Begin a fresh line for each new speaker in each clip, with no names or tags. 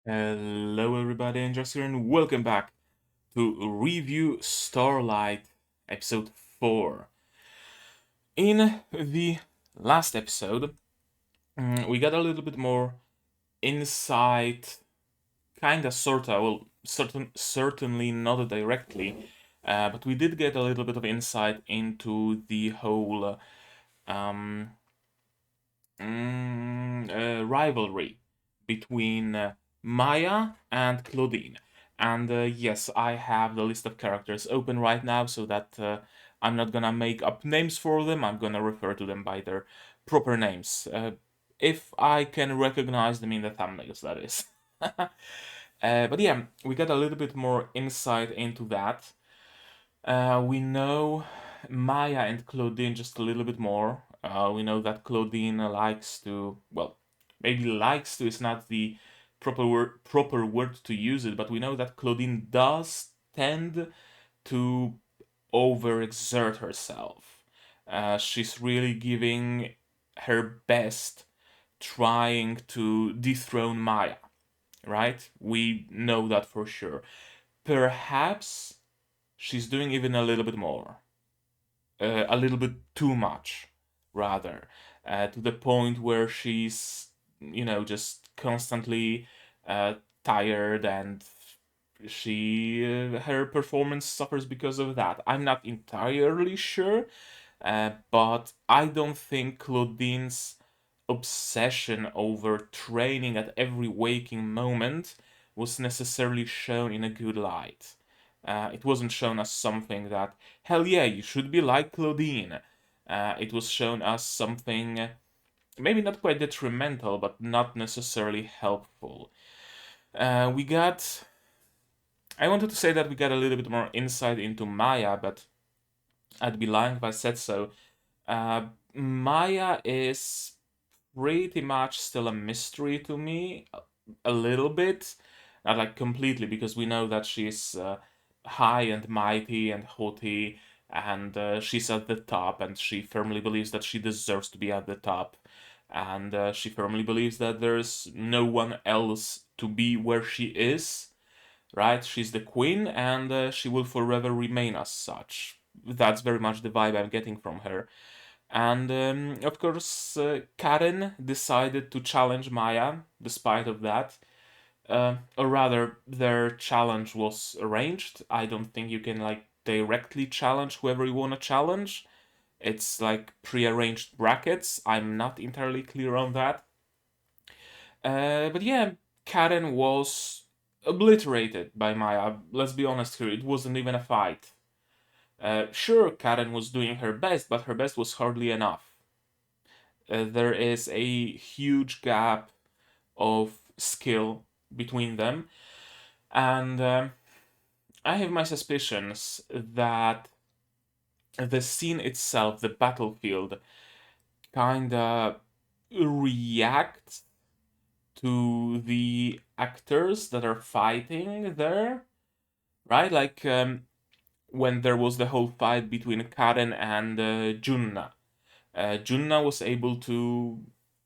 Hello, everybody, and just here, and welcome back to Review Starlight, episode 4. In the last episode, we got a little bit more insight, kinda, sorta, well, certainly not directly, but we did get a little bit of insight into the whole um, rivalry between Maya and Claudine. And yes, I have the list of characters open right now so that I'm not gonna make up names for them, I'm gonna refer to them by their proper names. If I can recognize them in the thumbnails, that is. But yeah, we got a little bit more insight into that. We know Maya and Claudine just a little bit more. We know that Claudine likes to, well, maybe likes to is not the proper word to use it, but we know that Claudine does tend to overexert herself. She's really giving her best trying to dethrone Maya, right? We know that for sure. Perhaps she's doing even a little bit more, a little bit too much, rather, to the point where she's, just constantly uh, tired and her performance suffers because of that. I'm not entirely sure, but I don't think Claudine's obsession over training at every waking moment was necessarily shown in a good light. It wasn't shown as something that, hell yeah, you should be like Claudine. It was shown as something maybe not quite detrimental, but not necessarily helpful. We got. I wanted to say that we got a little bit more insight into Maya, but I'd be lying if I said so. Maya is pretty much still a mystery to me, a little bit, not like completely, because we know that she's high and mighty and haughty, and she's at the top, and she firmly believes that she deserves to be at the top, and she firmly believes that there's no one else to be where she is. Right? She's the queen, and she will forever remain as such. That's very much the vibe I'm getting from her. And of course, Karen decided to challenge Maya despite of that. Or rather, their challenge was arranged. I don't think you can like directly challenge whoever you want to challenge. It's like pre-arranged brackets. I'm not entirely clear on that. But yeah, Karen was obliterated by Maya. Let's be honest here, it wasn't even a fight. Sure, Karen was doing her best, but her best was hardly enough. There is a huge gap of skill between them, and I have my suspicions that the scene itself, the battlefield, kinda reacts to the actors that are fighting there, right? Like when there was the whole fight between Karen and Junna. Junna was able to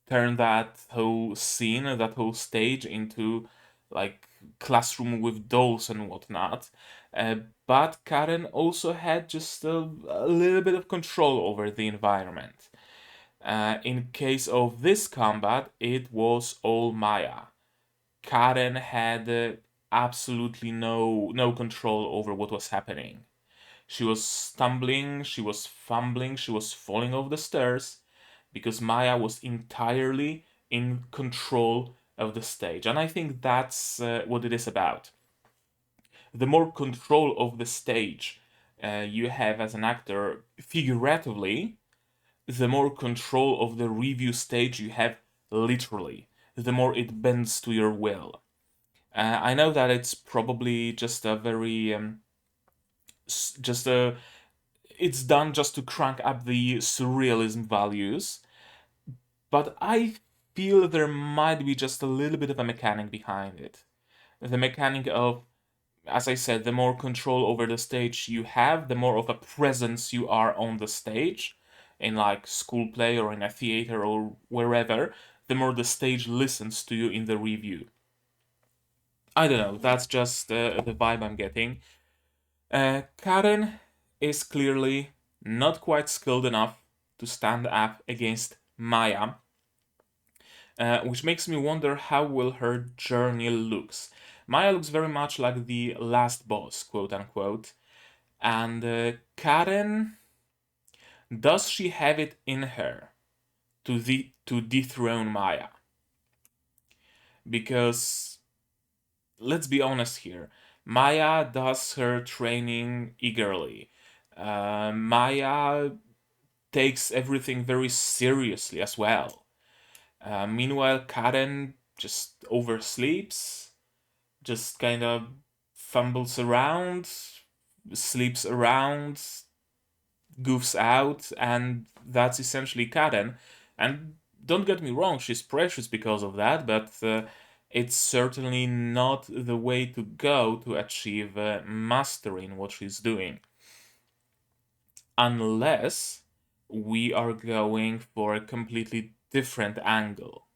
turn that whole scene, that whole stage into like classroom with dolls and whatnot. Uh, but Karen also had just a little bit of control over the environment. In case of this combat, it was all Maya. Karen had absolutely no control over what was happening. She was stumbling, she was fumbling, she was falling off the stairs because Maya was entirely in control of the stage. And I think that's what it is about. The more control of the stage you have as an actor, figuratively, the more control of the review stage you have literally, the more it bends to your will. I know that it's probably just a very just a it's done just to crank up the surrealism values, but I feel there might be just a little bit of a mechanic behind it. The mechanic of, as I said, the more control over the stage you have, the more of a presence you are on the stage, in like school play or in a theater or wherever, the more the stage listens to you in the review. I don't know. That's just the vibe I'm getting. Karen is clearly not quite skilled enough to stand up against Maya, which makes me wonder how will her journey looks. Maya looks very much like the last boss, quote unquote, and Karen, does she have it in her to dethrone Maya? Because let's be honest here, Maya does her training eagerly. Maya takes everything very seriously as well. Meanwhile, Karen just oversleeps, just kind of fumbles around, sleeps around, goofs out, and that's essentially Karen. And don't get me wrong, she's precious because of that, but it's certainly not the way to go to achieve mastery in what she's doing. Unless we are going for a completely different angle.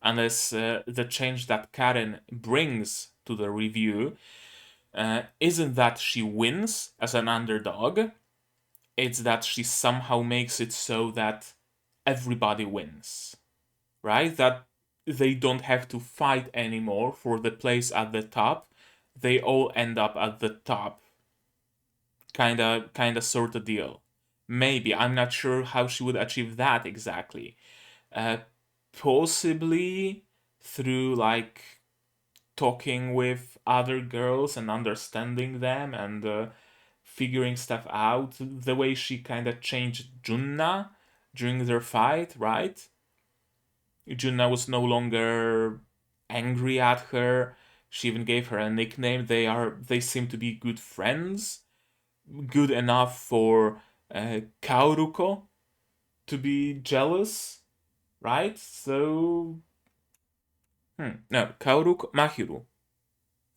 Unless the change that Karen brings to the review isn't that she wins as an underdog, it's that she somehow makes it so that everybody wins, right? That they don't have to fight anymore for the place at the top. They all end up at the top, sort of deal. Maybe I'm not sure how she would achieve that exactly. Uh, Possibly through like talking with other girls and understanding them and figuring stuff out. The way she kind of changed Junna during their fight, right? Junna was no longer angry at her. She even gave her a nickname. They seem to be good friends, good enough for Kauruko to be jealous, right? So, no, Kauruko Mahiru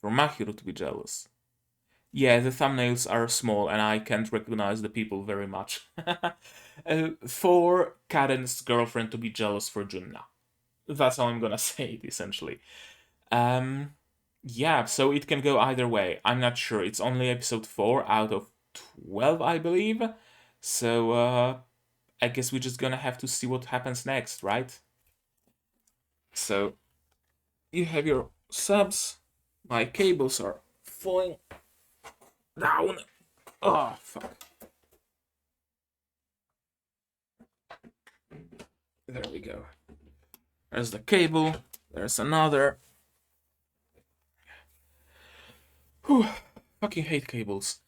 for Mahiru to be jealous. Yeah, the thumbnails are small and I can't recognize the people very much. For Karen's girlfriend to be jealous for Junna. That's how I'm gonna say it, essentially. Um, yeah, so it can go either way. I'm not sure. It's only episode 4 out of 12, I believe. So, I guess we're just gonna have to see what happens next, right? So, you have your subs. My cables are falling down. Oh, fuck. There we go. There's the cable. There's another. Whew, fucking hate cables.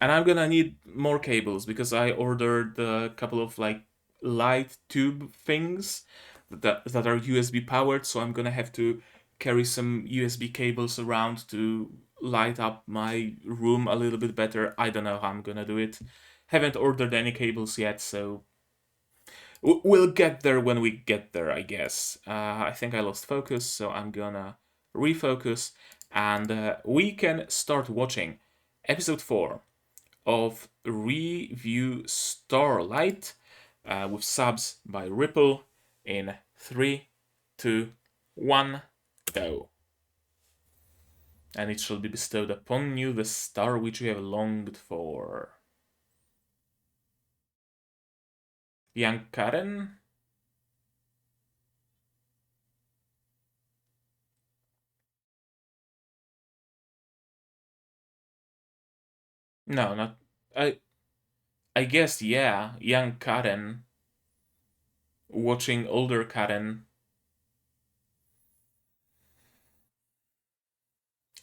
And I'm gonna need more cables because I ordered a couple of like light tube things that are USB powered, so I'm gonna have to carry some USB cables around to light up my room a little bit better. I don't know how I'm gonna do it. Haven't ordered any cables yet, so we'll get there when we get there, I guess. I think I lost focus, so I'm gonna refocus, and we can start watching episode 4 of Revue Starlight with subs by Ripple in 3, 2, 1, go. And it shall be bestowed upon you the star which you have longed for. Young Karen? No, not. I guess, yeah, young Karen watching older Karen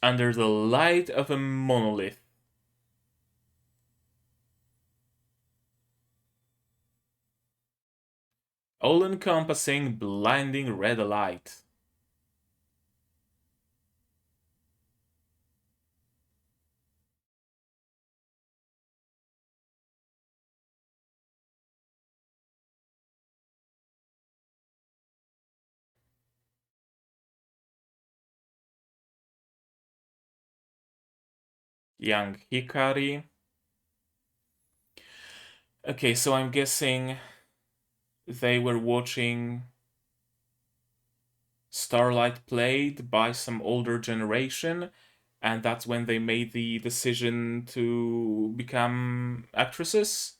under the light of a monolith. All encompassing, blinding red light. Young Hikari. Okay, so I'm guessing they were watching Starlight played by some older generation, and that's when they made the decision to become actresses.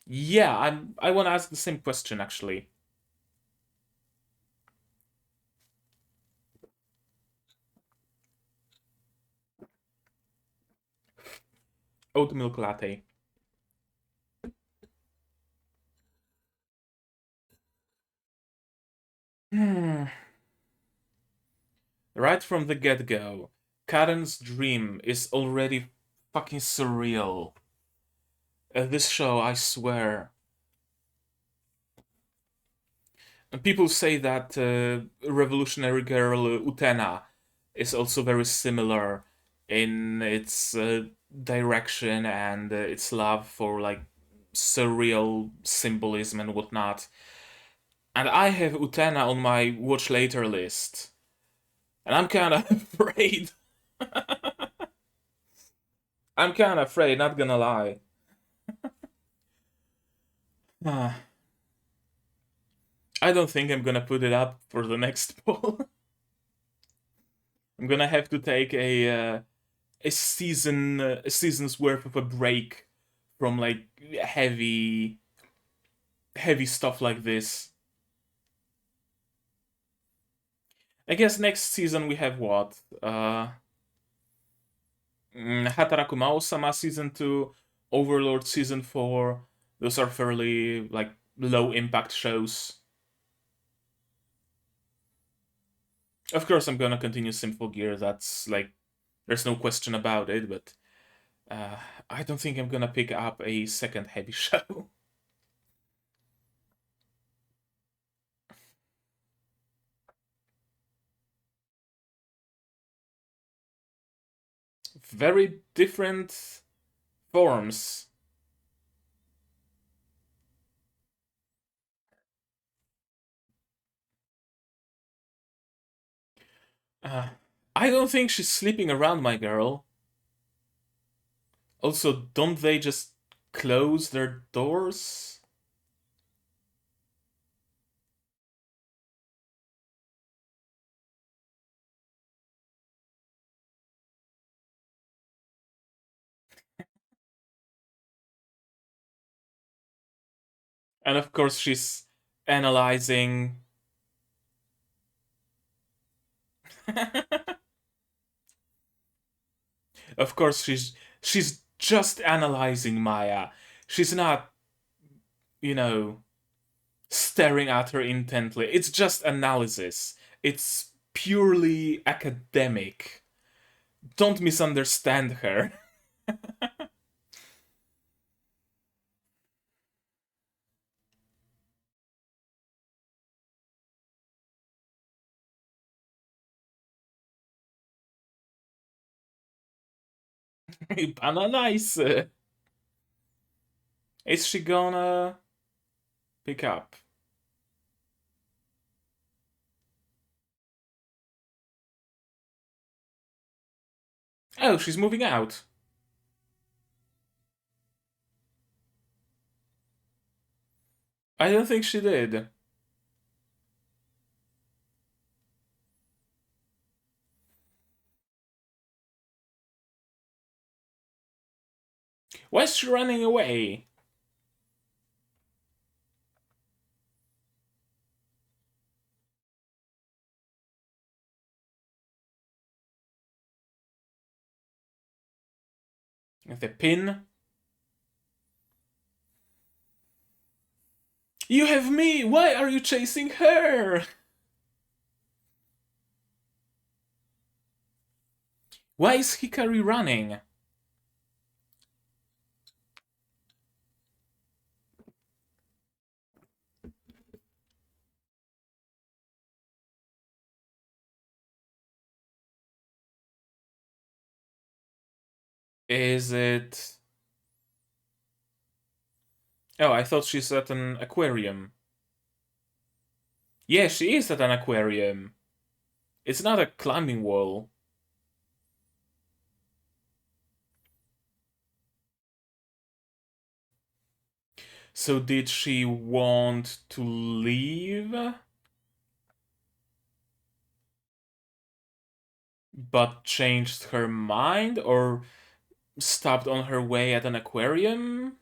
Yeah, I want to ask the same question actually. Oat milk latte. Hmm. Right from the get go, Karen's dream is already fucking surreal. This show, I swear. And people say that Revolutionary Girl Utena is also very similar in its direction and its love for like surreal symbolism and whatnot. And I have Utena on my watch later list, and I'm kind of afraid. I'm kind of afraid, not gonna lie. Ah, I don't think I'm gonna put it up for the next poll. I'm gonna have to take a season's worth of a break from like heavy stuff like this. I guess next season we have what? Hataraku Mao-sama season 2, Overlord season 4. Those are fairly like low impact shows. Of course, I'm gonna continue Simple Gear. That's like there's no question about it. But uh, I don't think I'm gonna pick up a second heavy show. Very different forms. Uh, I don't think she's sleeping around, my girl. Also, don't they just close their doors? And of course, she's analyzing. Of course, she's just analyzing Maya. She's not, you know, staring at her intently. It's just analysis. It's purely academic. Don't misunderstand her. Pana nice. Is she gonna pick up? Oh, she's moving out. I don't think she did. Why is she running away? The pin? You have me! Why are you chasing her? Why is Hikari running? Is it. Oh, I thought she's at an aquarium. Yeah, she is at an aquarium. It's not a climbing wall. So did she want to leave, but changed her mind, or stopped on her way at an aquarium?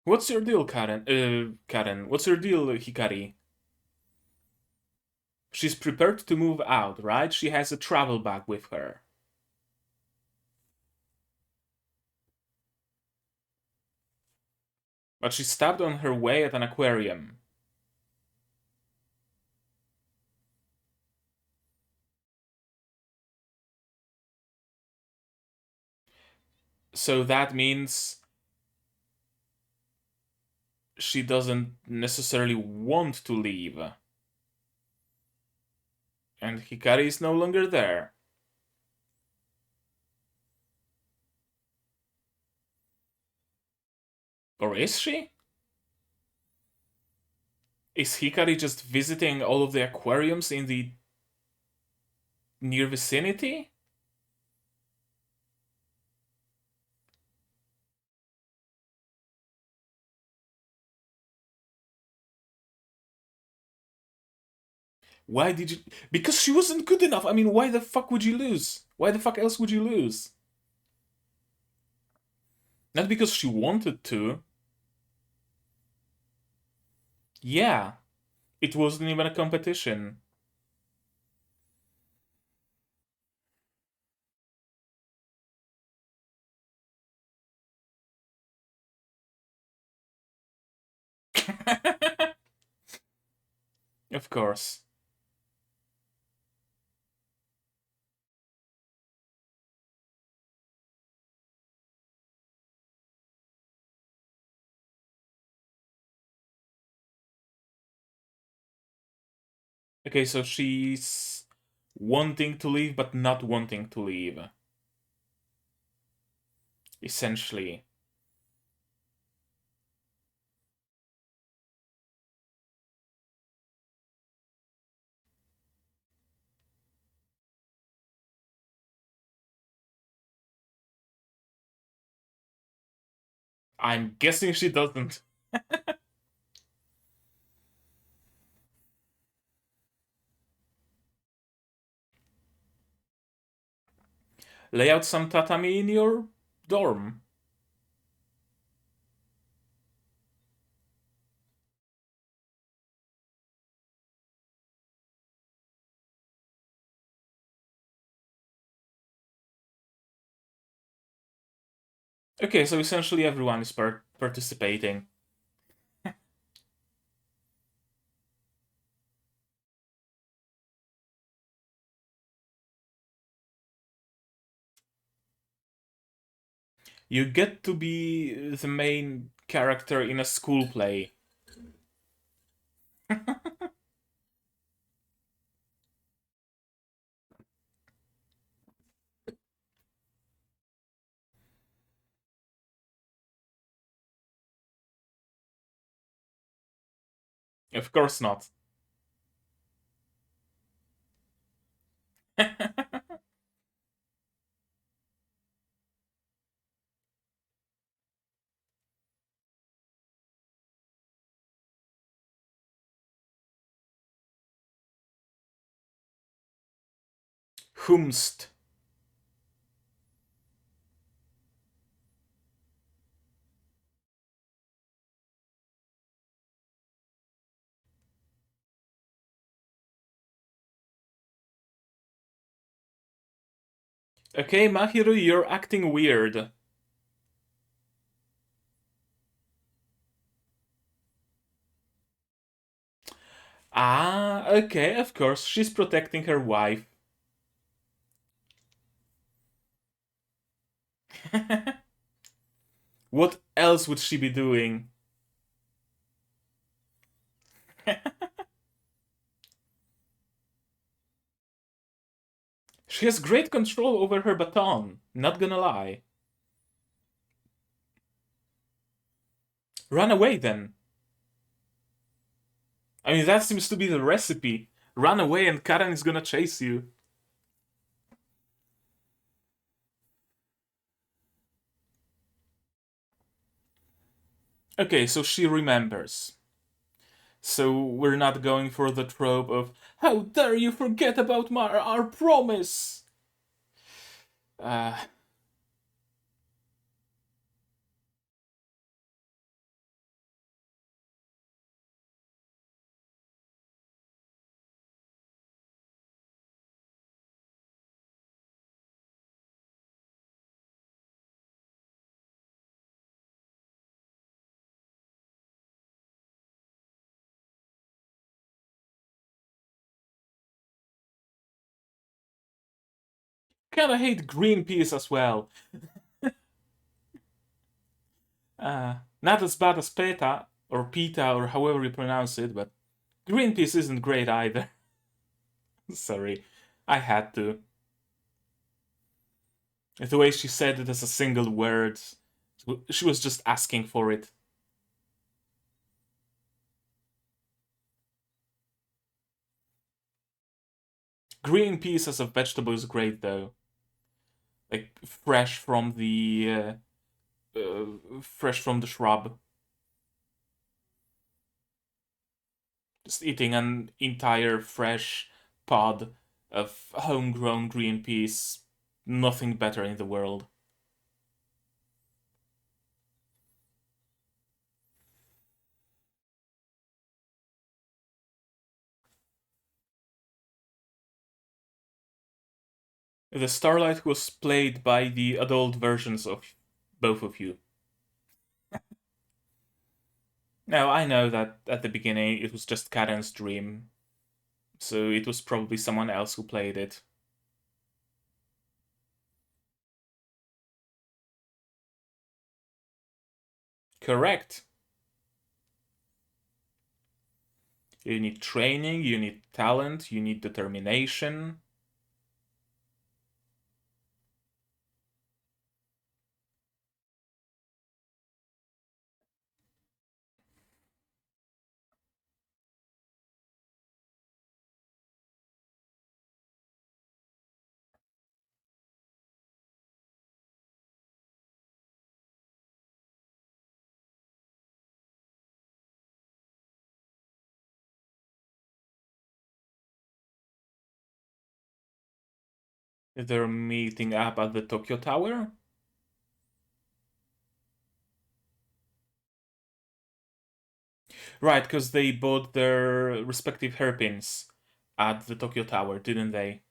What's your deal, Karen? Karen, what's your deal, Hikari? She's prepared to move out, right? She has a travel bag with her. But she stopped on her way at an aquarium. So that means she doesn't necessarily want to leave. And Hikari is no longer there. Or is she? Is Hikari just visiting all of the aquariums in the near vicinity? Why did you? Because she wasn't good enough. I mean, why the fuck would you lose? Why the fuck else would you lose? Not because she wanted to. Yeah, it wasn't even a competition. Of course. Okay, so she's wanting to leave but not wanting to leave. Essentially. I'm guessing she doesn't. Lay out some tatami in your dorm. Okay, so essentially everyone is participating. You get to be the main character in a school play. Of course not. Whomst. Okay, Mahiru, you're acting weird. Ah, okay, of course, she's protecting her wife. What else would she be doing? She has great control over her baton, not gonna lie. Run away then. I mean, that seems to be the recipe. Run away and Karen is gonna chase you. Okay, so she remembers. So we're not going for the trope of, how dare you forget about our promise? Uh, Kinda hate Greenpeace as well. Not as bad as PETA, or PETA, or however you pronounce it, but Greenpeace isn't great either. Sorry, I had to. The way she said it as a single word, she was just asking for it. Greenpeace as a vegetable is great though. Like fresh from the shrub. Just eating an entire fresh pod of homegrown green peas. Nothing better in the world. The Starlight was played by the adult versions of both of you. Now, I know that at the beginning it was just Karen's dream, so it was probably someone else who played it. Correct. You need training, you need talent, you need determination. They're meeting up at the Tokyo Tower? Right, because they bought their respective hairpins at the Tokyo Tower, didn't they?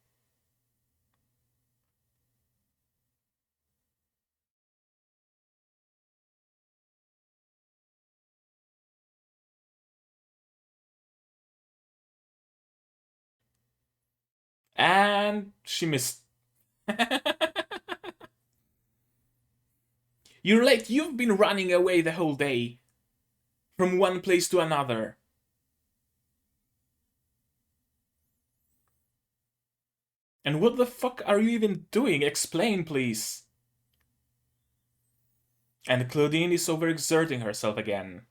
And she missed. You're late, you've been running away the whole day. From one place to another. And what the fuck are you even doing? Explain, please. And Claudine is overexerting herself again.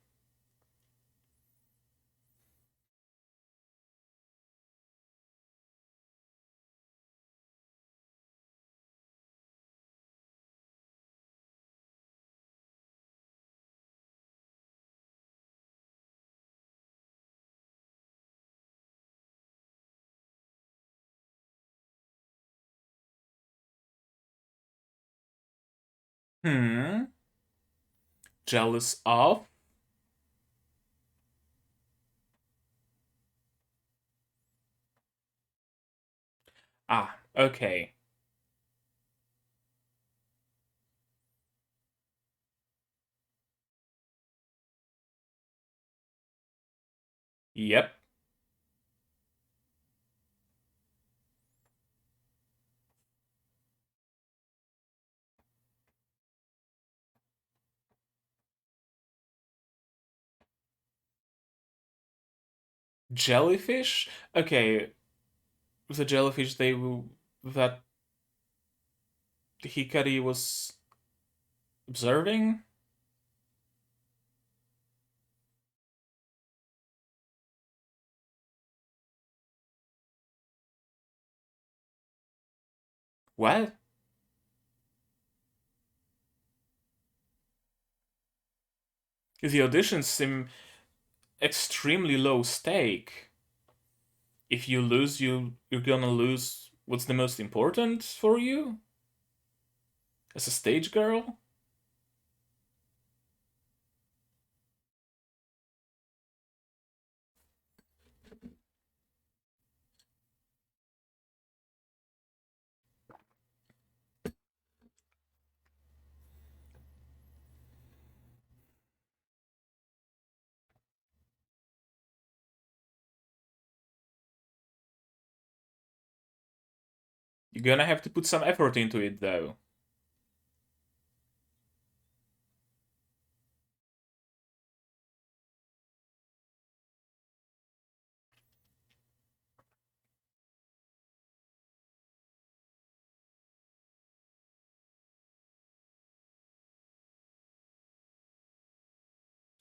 Hmm. Jealous of? Ah, okay. Yep. Jellyfish? Okay, the jellyfish that Hikari was observing? What? The auditions seem extremely low stake. If you lose, you're gonna lose what's the most important for you as a stage girl. You're gonna have to put some effort into it, though.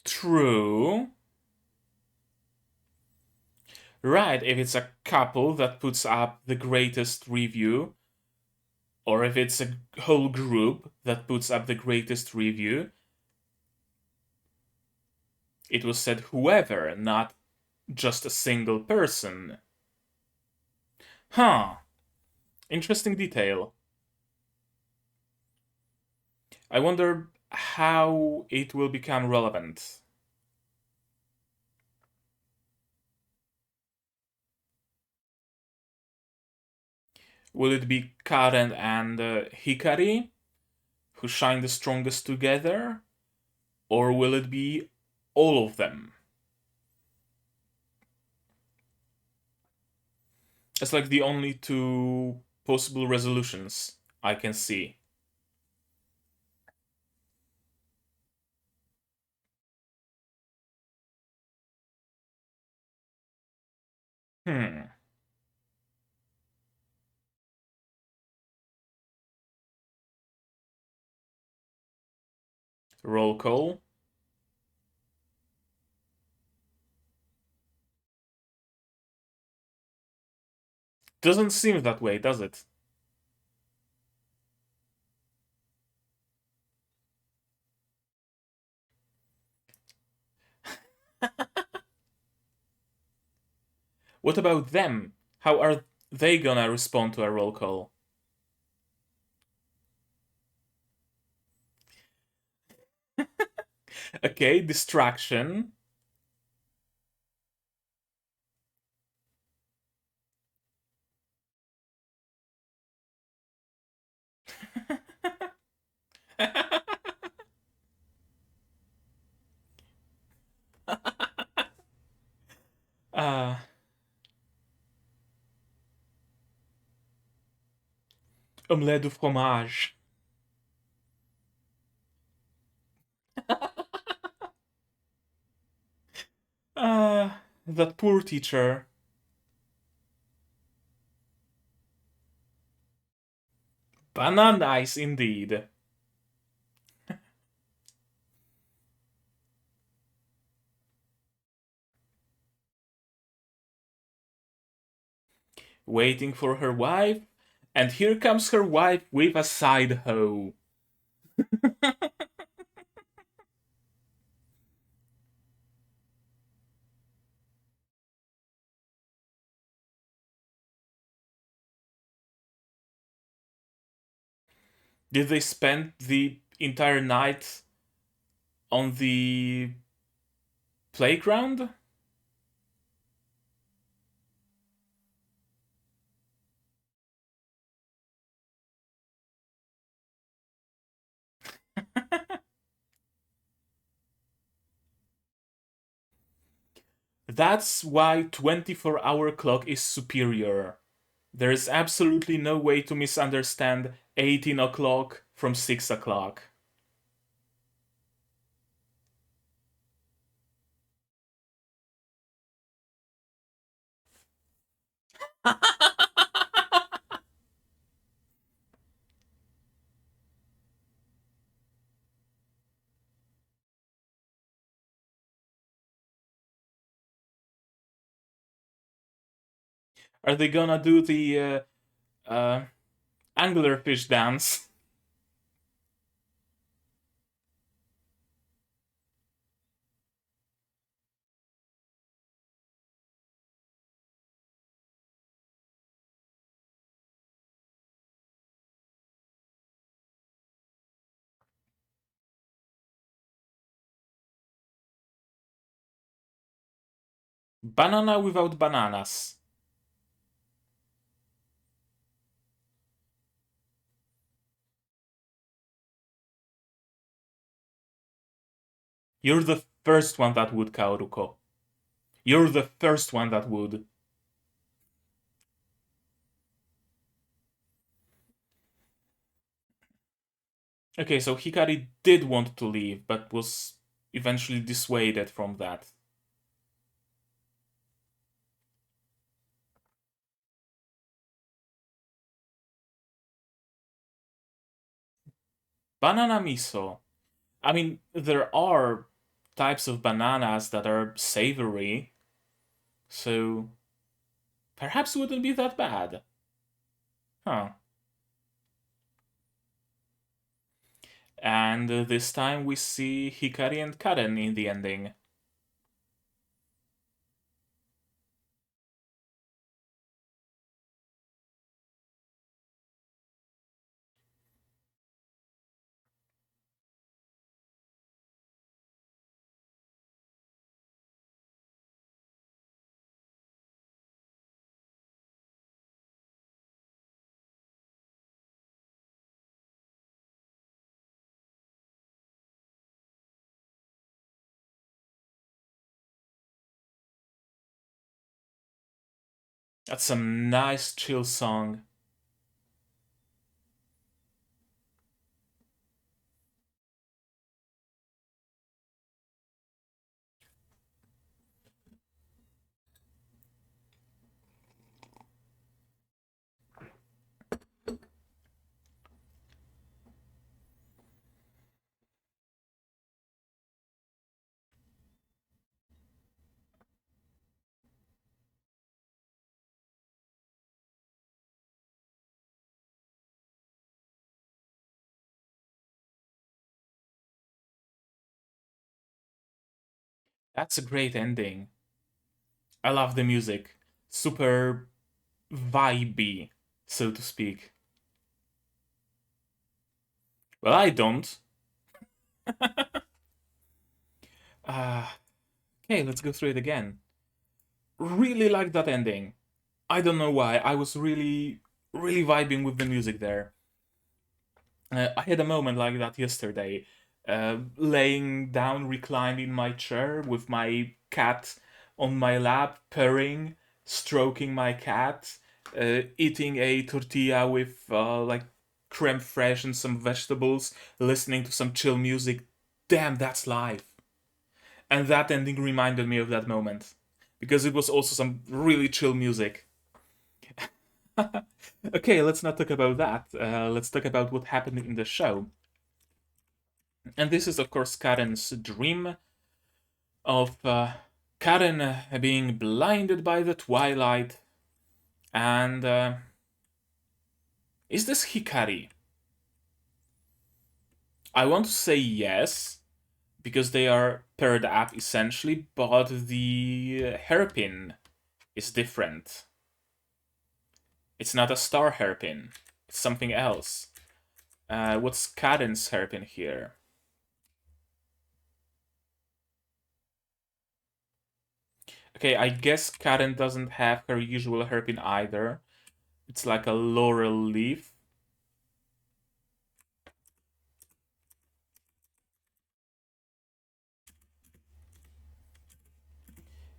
True. Right, if it's a couple that puts up the greatest review, or if it's a whole group that puts up the greatest review, it was said whoever, not just a single person. Huh. Interesting detail. I wonder how it will become relevant. Will it be Karen and Hikari who shine the strongest together? Or will it be all of them? It's like the only two possible resolutions I can see. Hmm. Roll call. Doesn't seem that way, does it? What about them? How are they gonna respond to a roll call? Okay, distraction. uh, Omelette du fromage. Uh, that poor teacher. Banana ice indeed. Waiting for her wife, and here comes her wife with a side hoe. Did they spend the entire night on the playground? That's why 24-hour clock is superior. There is absolutely no way to misunderstand 18 o'clock from 6 o'clock. Are they gonna do the uh, Anglerfish dance. Banana without bananas. You're the first one that would, Kaoruko. You're the first one that would. Okay, so Hikari did want to leave, but was eventually dissuaded from that. Banana miso. I mean, there are types of bananas that are savory, so perhaps it wouldn't be that bad. Huh. And this time we see Hikari and Karen in the ending. That's some nice chill song. That's a great ending. I love the music. Super vibey, so to speak. Well, I don't. Uh, okay, let's go through it again. Really like that ending. I don't know why. I was really vibing with the music there. I had a moment like that yesterday, laying down, reclined in my chair with my cat on my lap, purring, stroking my cat, eating a tortilla with like creme fraiche and some vegetables, listening to some chill music. Damn, that's life. And that ending reminded me of that moment because it was also some really chill music. Okay, let's not talk about that. Let's talk about what happened in the show. And this is, of course, Karen's dream of Karen being blinded by the twilight. And is this Hikari? I want to say yes, because they are paired up essentially, but the hairpin is different. It's not a star hairpin, it's something else. What's Karen's hairpin here? Okay, I guess Karen doesn't have her usual hairpin either. It's like a laurel leaf.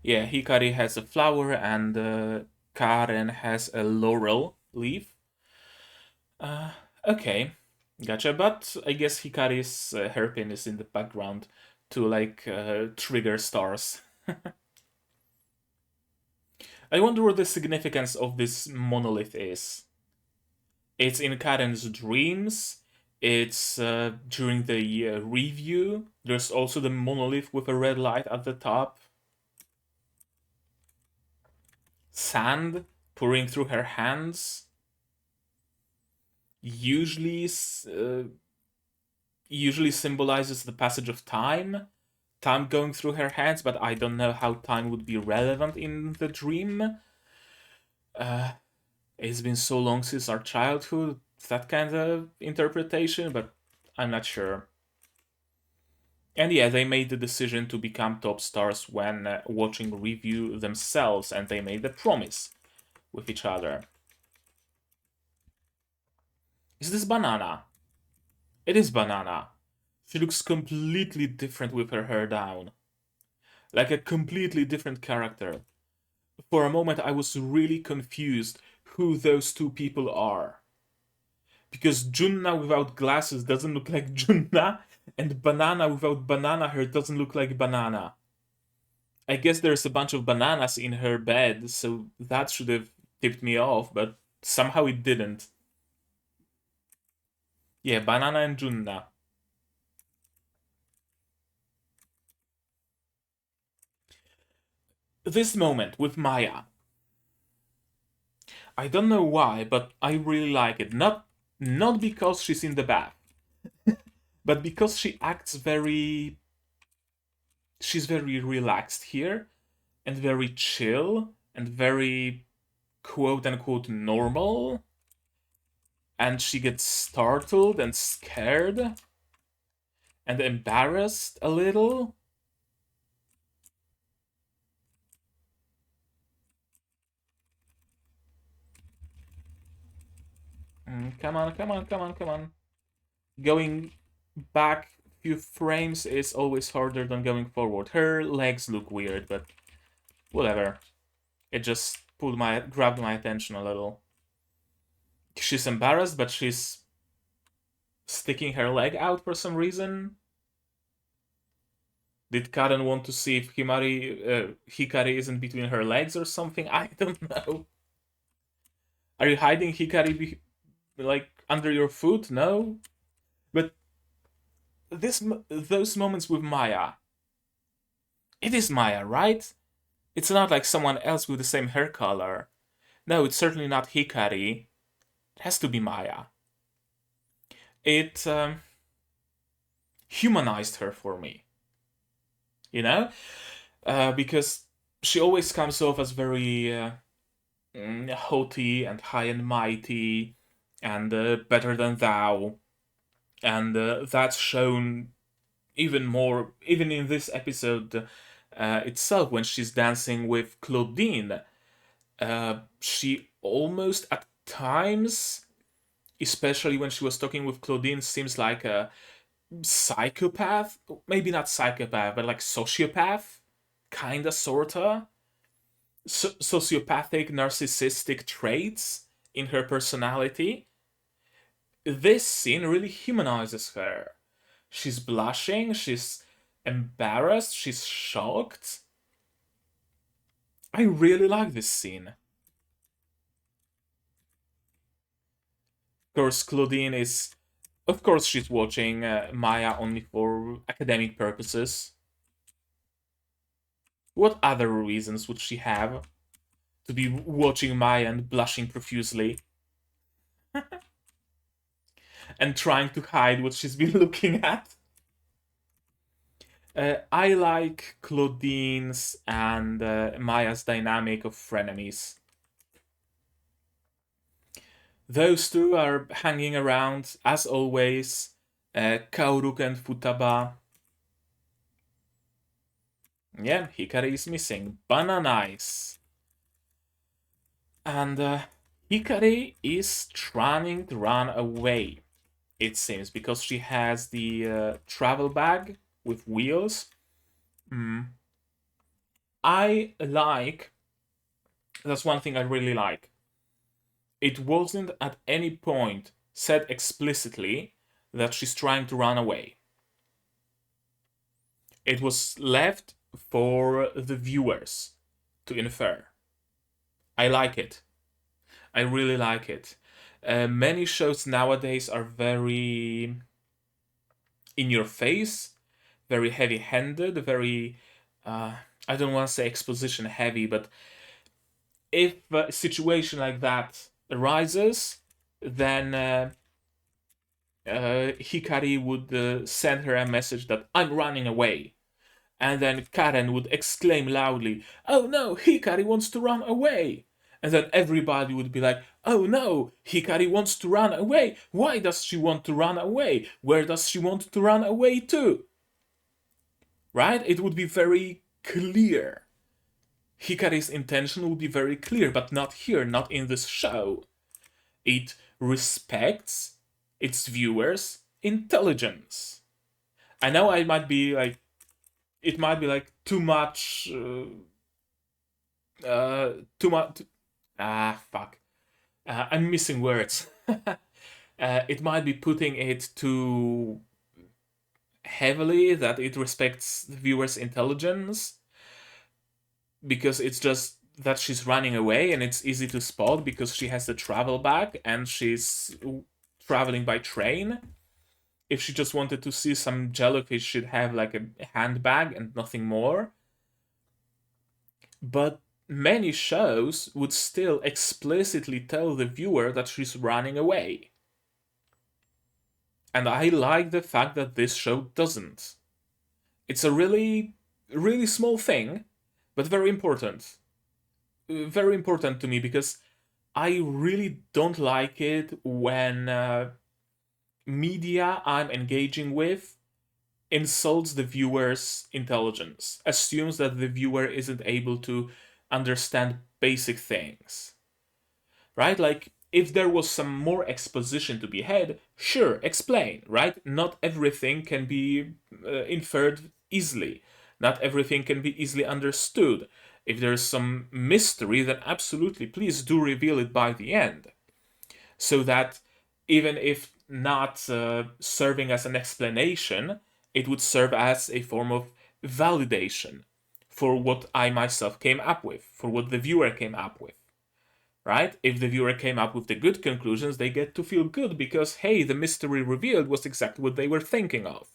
Yeah, Hikari has a flower and Karen has a laurel leaf. Uh, okay, gotcha. But I guess Hikari's hairpin is in the background to like trigger stars. I wonder what the significance of this monolith is. It's in Karen's dreams. It's during the review. There's also the monolith with a red light at the top. Sand pouring through her hands. usually usually symbolizes the passage of time going through her hands, but I don't know how time would be relevant in the dream. Uh, it's been so long since our childhood, that kind of interpretation, but I'm not sure. And yeah, they made the decision to become top stars when watching Revue themselves, and they made a promise with each other. Is this Banana? It is Banana. She looks completely different with her hair down. Like a completely different character. For a moment, I was really confused who those two people are. Because Junna without glasses doesn't look like Junna, and Banana without banana hair doesn't look like Banana. I guess there's a bunch of bananas in her bed, so that should have tipped me off, but somehow it didn't. Yeah, Banana and Junna. This moment with Maya, I don't know why, but I really like it. Not because she's in the bath, but because she's very relaxed here and very chill and very quote unquote normal, and she gets startled and scared and embarrassed a little. Come on, come on, come on, come on. Going back few frames is always harder than going forward. Her legs look weird, but whatever. It just grabbed my attention a little. She's embarrassed, but she's sticking her leg out for some reason. Did Karen want to see if Hikari isn't between her legs or something? I don't know. Are you hiding Hikari like under your foot? No. But those moments with Maya, it is Maya, right? It's not like someone else with the same hair color. No, it's certainly not Hikari. It has to be Maya. It humanized her for me, you know, because she always comes off as very haughty and high and mighty and better than thou, and that's shown even more even in this episode itself when she's dancing with Claudine. She almost at times, especially when she was talking with Claudine, seems like a psychopath. Maybe not psychopath, but like sociopath, kinda, sorta. Sociopathic, narcissistic traits in her personality. This scene really humanizes her. She's blushing, she's embarrassed, she's shocked. I really like this scene. Of course, Claudine is. Of course, she's watching Maya only for academic purposes. What other reasons would she have to be watching Maya and blushing profusely and trying to hide what she's been looking at? I like Claudine's and Maya's dynamic of frenemies. Those two are hanging around, as always. Kaoruka and Futaba. Yeah, Hikari is missing. Bananice. And Hikari is trying to run away, it seems, because she has the travel bag with wheels. Mm. I like. That's one thing I really like. It wasn't at any point said explicitly that she's trying to run away. It was left for the viewers to infer. I like it. I really like it. Many shows nowadays are very in your face, very heavy handed, very, I don't want to say exposition heavy, but if a situation like that arises, then Hikari would send her a message that I'm running away. And then Karen would exclaim loudly, "Oh no, Hikari wants to run away!" And then everybody would be like, "Oh no, Hikari wants to run away! Why does she want to run away? Where does she want to run away to?" Right? It would be very clear. Hikari's intention would be very clear, but not here, not in this show. It respects its viewers' intelligence. I know I might be like, it might be like too much, too much. Ah, fuck. I'm missing words. It might be putting it too heavily that it respects the viewer's intelligence because it's just that she's running away and it's easy to spot because she has the travel bag and she's traveling by train. If she just wanted to see some jellyfish, she'd have like a handbag and nothing more. But many shows would still explicitly tell the viewer that she's running away. And I like the fact that this show doesn't. It's a really, really small thing, but very important. Very important to me because I really don't like it when media I'm engaging with insults the viewer's intelligence, assumes that the viewer isn't able to understand basic things. Right? Like, if there was some more exposition to be had, sure, explain, right? Not everything can be inferred easily. Not everything can be easily understood. If there's some mystery, then absolutely, please do reveal it by the end. So that even if not serving as an explanation, it would serve as a form of validation for what I myself came up with, for what the viewer came up with. Right? If the viewer came up with the good conclusions, they get to feel good because, hey, the mystery revealed was exactly what they were thinking of.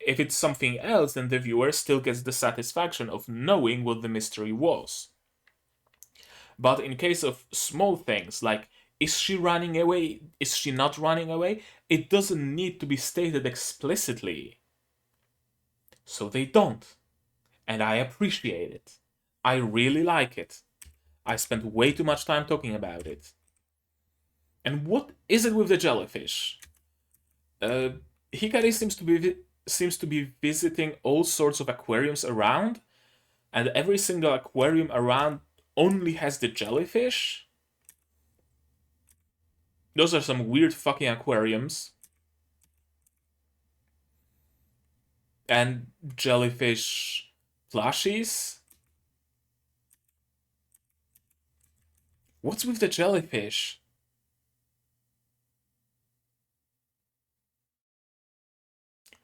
If it's something else, then the viewer still gets the satisfaction of knowing what the mystery was. But in case of small things like, is she running away? Is she not running away? It doesn't need to be stated explicitly. So they don't. And I appreciate it. I really like it. I spent way too much time talking about it. And what is it with the jellyfish? Uh, Hikari seems to be visiting all sorts of aquariums around, and every single aquarium around only has the jellyfish. Those are some weird fucking aquariums. And jellyfish plushies. What's with the jellyfish?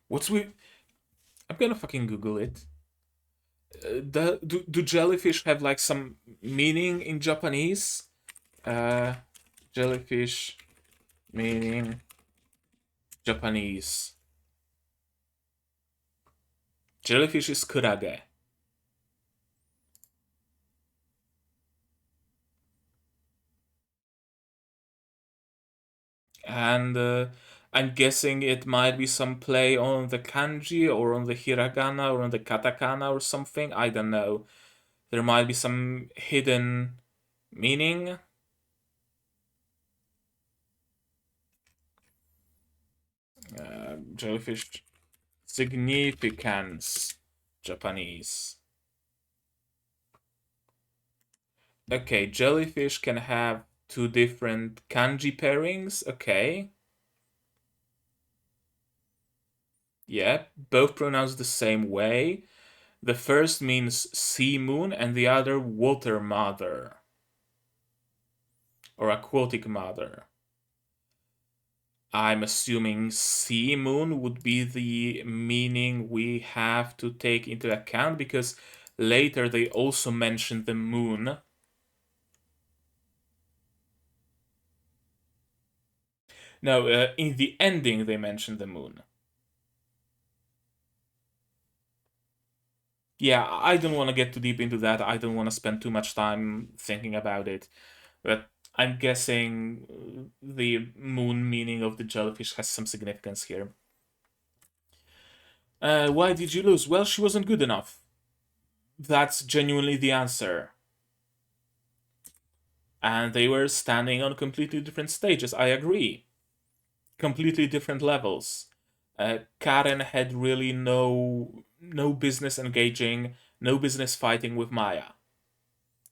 What's with? I'm gonna fucking Google it. Do jellyfish have like some meaning in Japanese? Uh, Jellyfish meaning Japanese. Jellyfish is kurage. And I'm guessing it might be some play on the kanji or on the hiragana or on the katakana or something. I don't know. There might be some hidden meaning. Jellyfish significance, Japanese. Okay, jellyfish can have two different kanji pairings. Okay. Yeah, both pronounced the same way. The first means sea moon and the other water mother or aquatic mother. I'm assuming sea moon would be the meaning we have to take into account because later they also mentioned the moon. No, in the ending they mentioned the moon. Yeah, I don't want to get too deep into that. I don't want to spend too much time thinking about it. But I'm guessing the moon meaning of the jellyfish has some significance here. Why did you lose? Well, she wasn't good enough. That's genuinely the answer. And they were standing on completely different stages, I agree. Completely different levels. Karen had really no business engaging, no business fighting with Maya.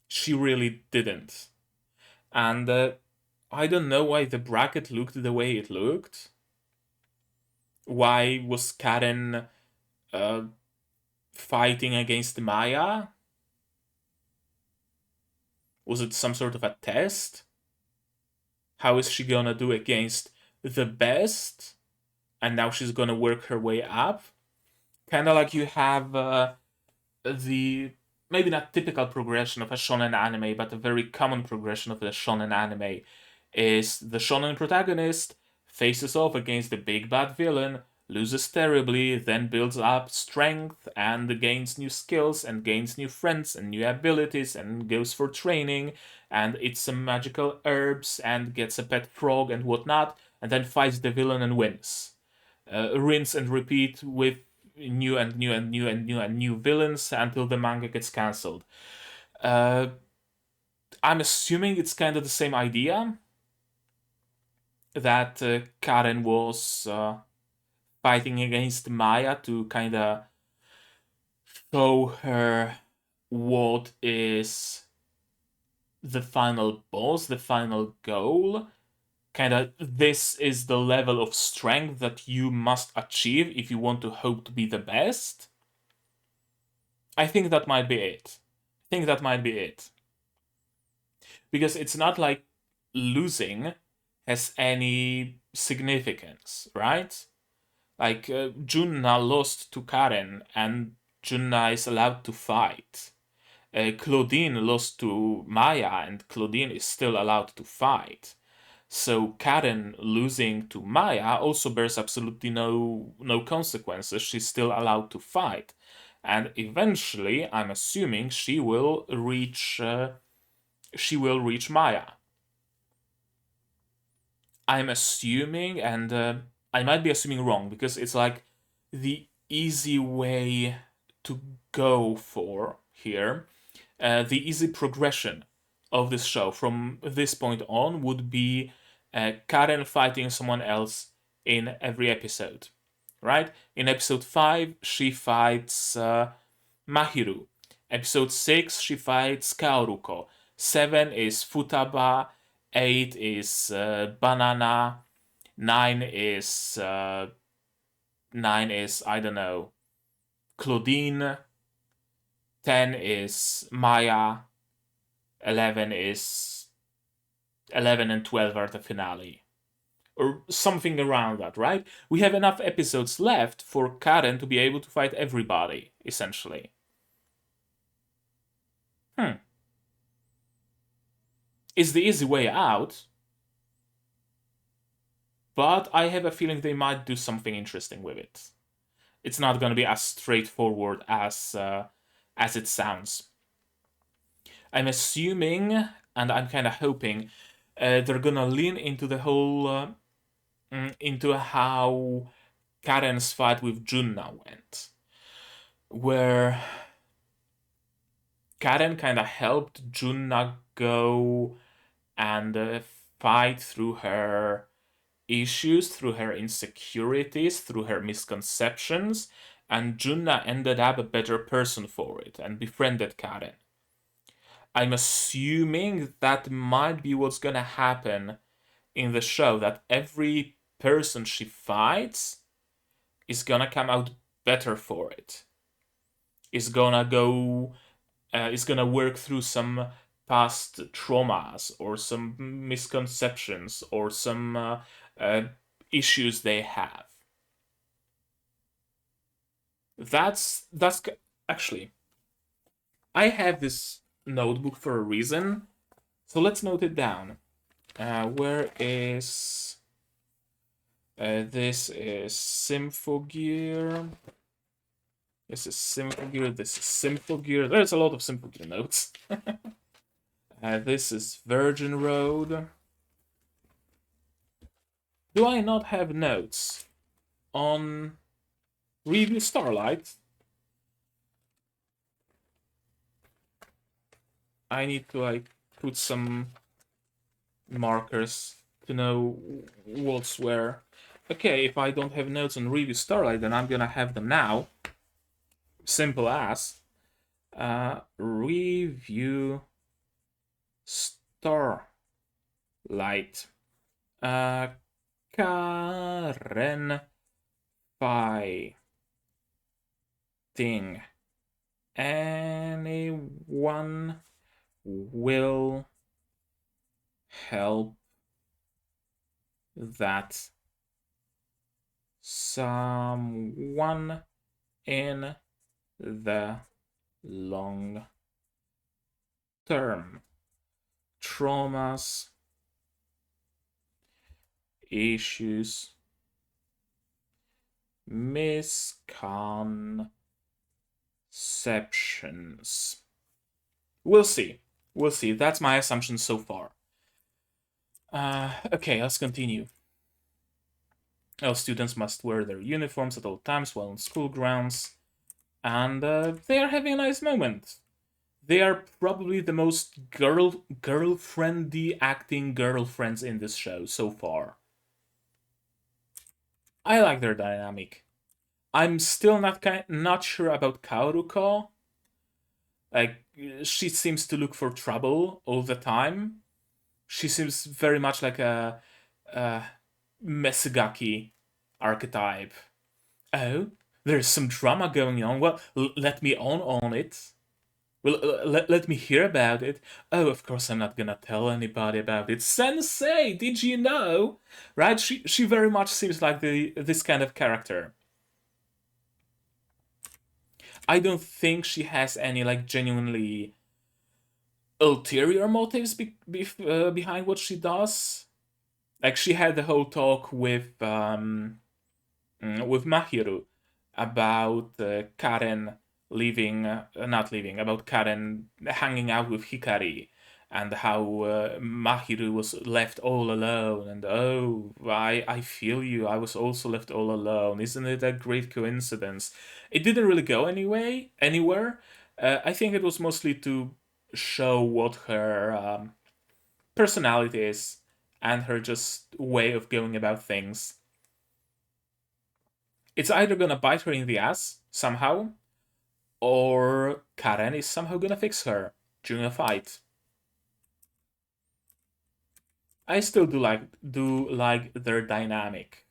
She really didn't. And I don't know why the bracket looked the way it looked. Why was Karen uh, fighting against Maya? Was it some sort of a test? How is she gonna do against the best? And now she's gonna work her way up? Kind of like you have the maybe not typical progression of a shonen anime, but a very common progression of a shonen anime is the shonen protagonist faces off against the big bad villain, loses terribly, then builds up strength and gains new skills and gains new friends and new abilities and goes for training and eats some magical herbs and gets a pet frog and whatnot, and then fights the villain and wins. Rinse and repeat with new and new and new and new and new villains until the manga gets cancelled. Uh, I'm assuming it's kind of the same idea that Karen was fighting against Maya to kind of show her what is the final boss, the final goal. Kind of, this is the level of strength that you must achieve if you want to hope to be the best. I think that might be it. I think that might be it. Because it's not like losing has any significance, right? Like, Junna lost to Karen, and Junna is allowed to fight. Claudine lost to Maya, and Claudine is still allowed to fight. So Karen losing to Maya also bears absolutely no consequences. She's still allowed to fight, and eventually, I'm assuming she will reach Maya. I'm assuming, and I might be assuming wrong because it's like the easy way to go for here. The easy progression of this show from this point on would be Karen fighting someone else in every episode, right? In episode 5, she fights Mahiru. Episode 6, she fights Kaoruko. 7 is Futaba. 8 is Banana. 9 is I don't know, Claudine. 10 is Maya. 11 is 11 and 12 are the finale. Or something around that, right? We have enough episodes left for Karen to be able to fight everybody, essentially. It's the easy way out, but I have a feeling they might do something interesting with it. It's not going to be as straightforward as it sounds. I'm assuming, and I'm kind of hoping, they're gonna lean into the whole into how Karen's fight with Junna went, where Karen kind of helped Junna go and fight through her issues, through her insecurities, through her misconceptions, and Junna ended up a better person for it and befriended Karen. I'm assuming that might be what's gonna happen in the show, that every person she fights is gonna come out better for it. Is gonna work through some past traumas or some misconceptions or some issues they have. That's actually, I have this notebook for a reason, so let's note it down. Where is this is Symphogear. This is Symphogear. This is Symphogear. There's a lot of Symphogear notes. This is Virgin Road. Do I not have notes on Revue Starlight? I need to like put some markers to know what's where. Okay, if I don't have notes on Revue Starlight, then I'm gonna have them now. Simple as. Revue Starlight. Karen fighting. Anyone will help that someone in the long term. Traumas, issues, misconceptions. We'll see. We'll see. That's my assumption so far. Okay, let's continue. All students must wear their uniforms at all times while on school grounds. And they are having a nice moment. They are probably the most girlfriendy acting girlfriends in this show so far. I like their dynamic. I'm still not sure about Kaoruko. Like, she seems to look for trouble all the time. She seems very much like a Mesugaki archetype. Oh, there's some drama going on. Well, let me on it. Well, let me hear about it. Oh, of course I'm not gonna tell anybody about it. Sensei, did you know? Right? She very much seems like this kind of character. I don't think she has any like genuinely ulterior motives behind what she does. Like she had the whole talk with Mahiru about Karen leaving, not leaving, about Karen hanging out with Hikari, and how Mahiru was left all alone. And oh, I feel you. I was also left all alone. Isn't it a great coincidence? It didn't really go anywhere. I think it was mostly to show what her personality is and her just way of going about things. It's either gonna bite her in the ass somehow, or Karen is somehow gonna fix her during a fight. I still do like their dynamic.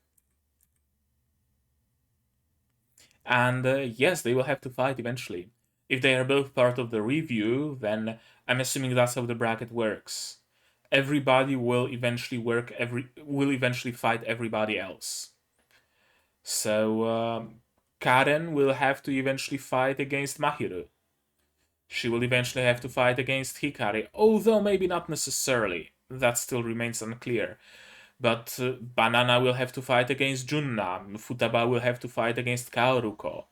And yes, they will have to fight eventually. If they are both part of the Revue, then I'm assuming that's how the bracket works. Everybody will eventually fight everybody else. So Karen will have to eventually fight against Mahiru. She will eventually have to fight against Hikari, although maybe not necessarily. That still remains unclear. But Banana will have to fight against Junna. Futaba will have to fight against Kaoruko.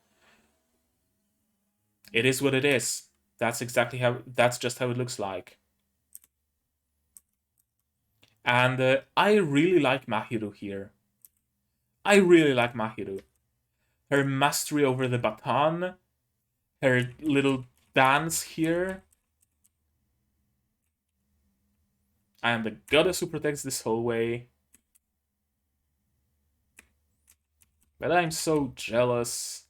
It is what it is. That's just how it looks like. And I really like Mahiru here. I really like Mahiru. Her mastery over the baton, her little dance here. I am the goddess who protects this hallway. But I'm so jealous.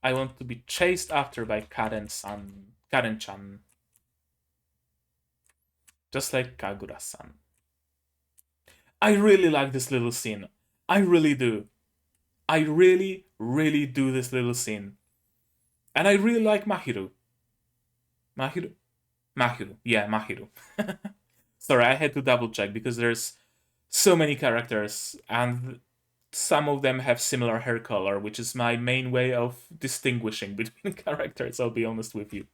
I want to be chased after by Karen-chan. Just like Kagura-san. I really like this little scene. I really do. I really, really do this little scene. And I really like Mahiru. Mahiru. Yeah, Mahiru. Sorry, I had to double check because there's so many characters and some of them have similar hair color, which is my main way of distinguishing between characters, I'll be honest with you.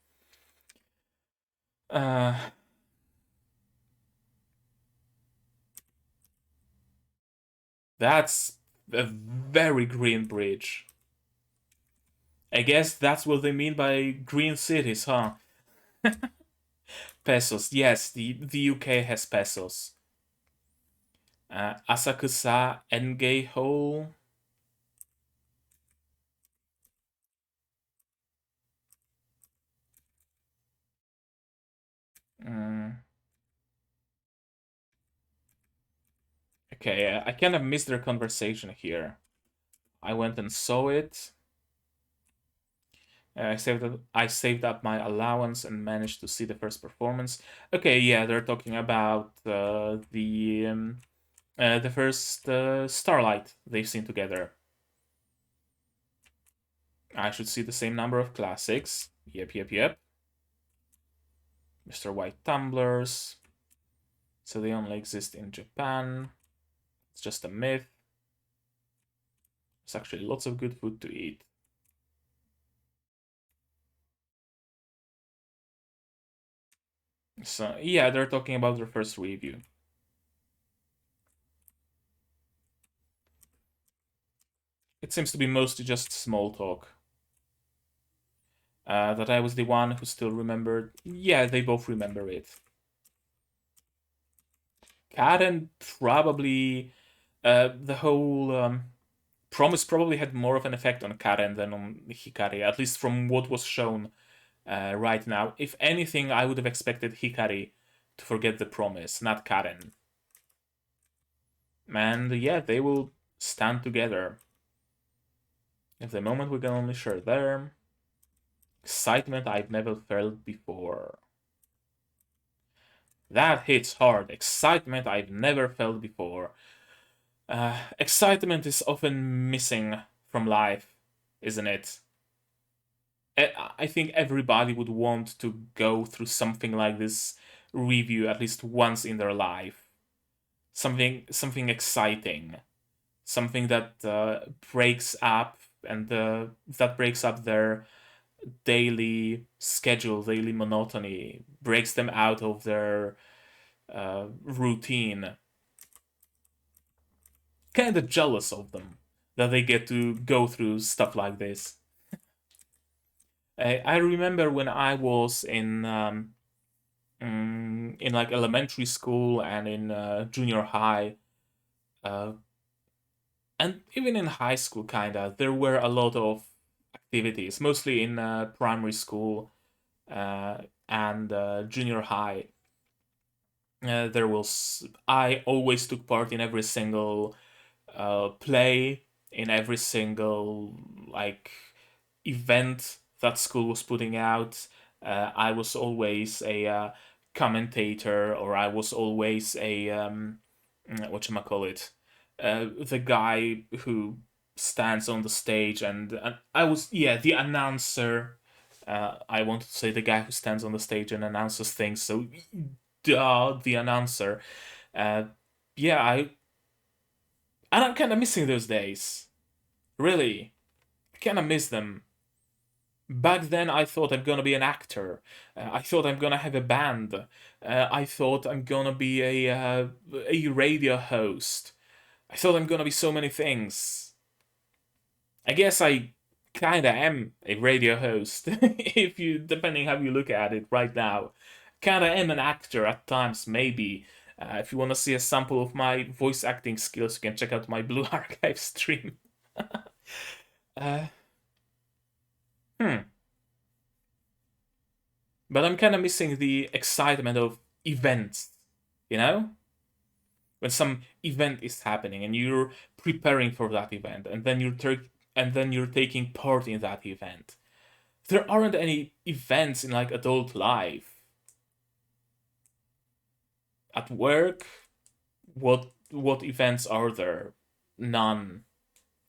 That's a very green bridge. I guess that's what they mean by green cities, huh? Pesos. Yes, the UK has pesos. Asakusa Engei Hole. Mm, okay, I kind of missed their conversation here. I went and saw it. I saved up my allowance and managed to see the first performance. Okay, yeah, they're talking about the first Starlight they've seen together. I should see the same number of classics. Yep, yep, yep. Mr. White tumblers. So they only exist in Japan. It's just a myth. There's actually lots of good food to eat. So yeah, they're talking about their first review. It seems to be mostly just small talk. That I was the one who still remembered. Yeah, they both remember it. Karen probably the whole promise probably had more of an effect on Karen than on Hikari, at least from what was shown right now. If anything, I would have expected Hikari to forget the promise, not Karen. And yeah, they will stand together. At the moment, we can only share there. Excitement I've never felt before. That hits hard. Excitement I've never felt before. Excitement is often missing from life, isn't it? I think everybody would want to go through something like this review at least once in their life. Something exciting, something that breaks up and that breaks up their daily schedule, daily monotony, breaks them out of their routine. Kind of jealous of them that they get to go through stuff like this. I remember when I was in like elementary school and in junior high, uh, and even in high school, kinda, there were a lot of activities, mostly in primary school uh, and junior high. There was I always took part in every single play, in every single like event that school was putting out. I was always a commentator, or I was always a what you call it, the guy who stands on the stage, and I was the announcer. I wanted to say the guy who stands on the stage and announces things. So, duh, the announcer. Uh, yeah, and I'm kind of missing those days. Really, I kind of miss them. Back then, I thought I'm gonna be an actor. I thought I'm gonna have a band. I thought I'm gonna be a radio host. I thought I'm gonna be so many things. I guess I kinda am a radio host, if you depending how you look at it right now. Kinda am an actor at times, maybe. If you want to see a sample of my voice acting skills, you can check out my Blue Archive stream. uh, hmm. But I'm kind of missing the excitement of events, you know? When some event is happening and you're preparing for that event, and then you're taking part in that event. There aren't any events in like adult life. At work, what events are there? None.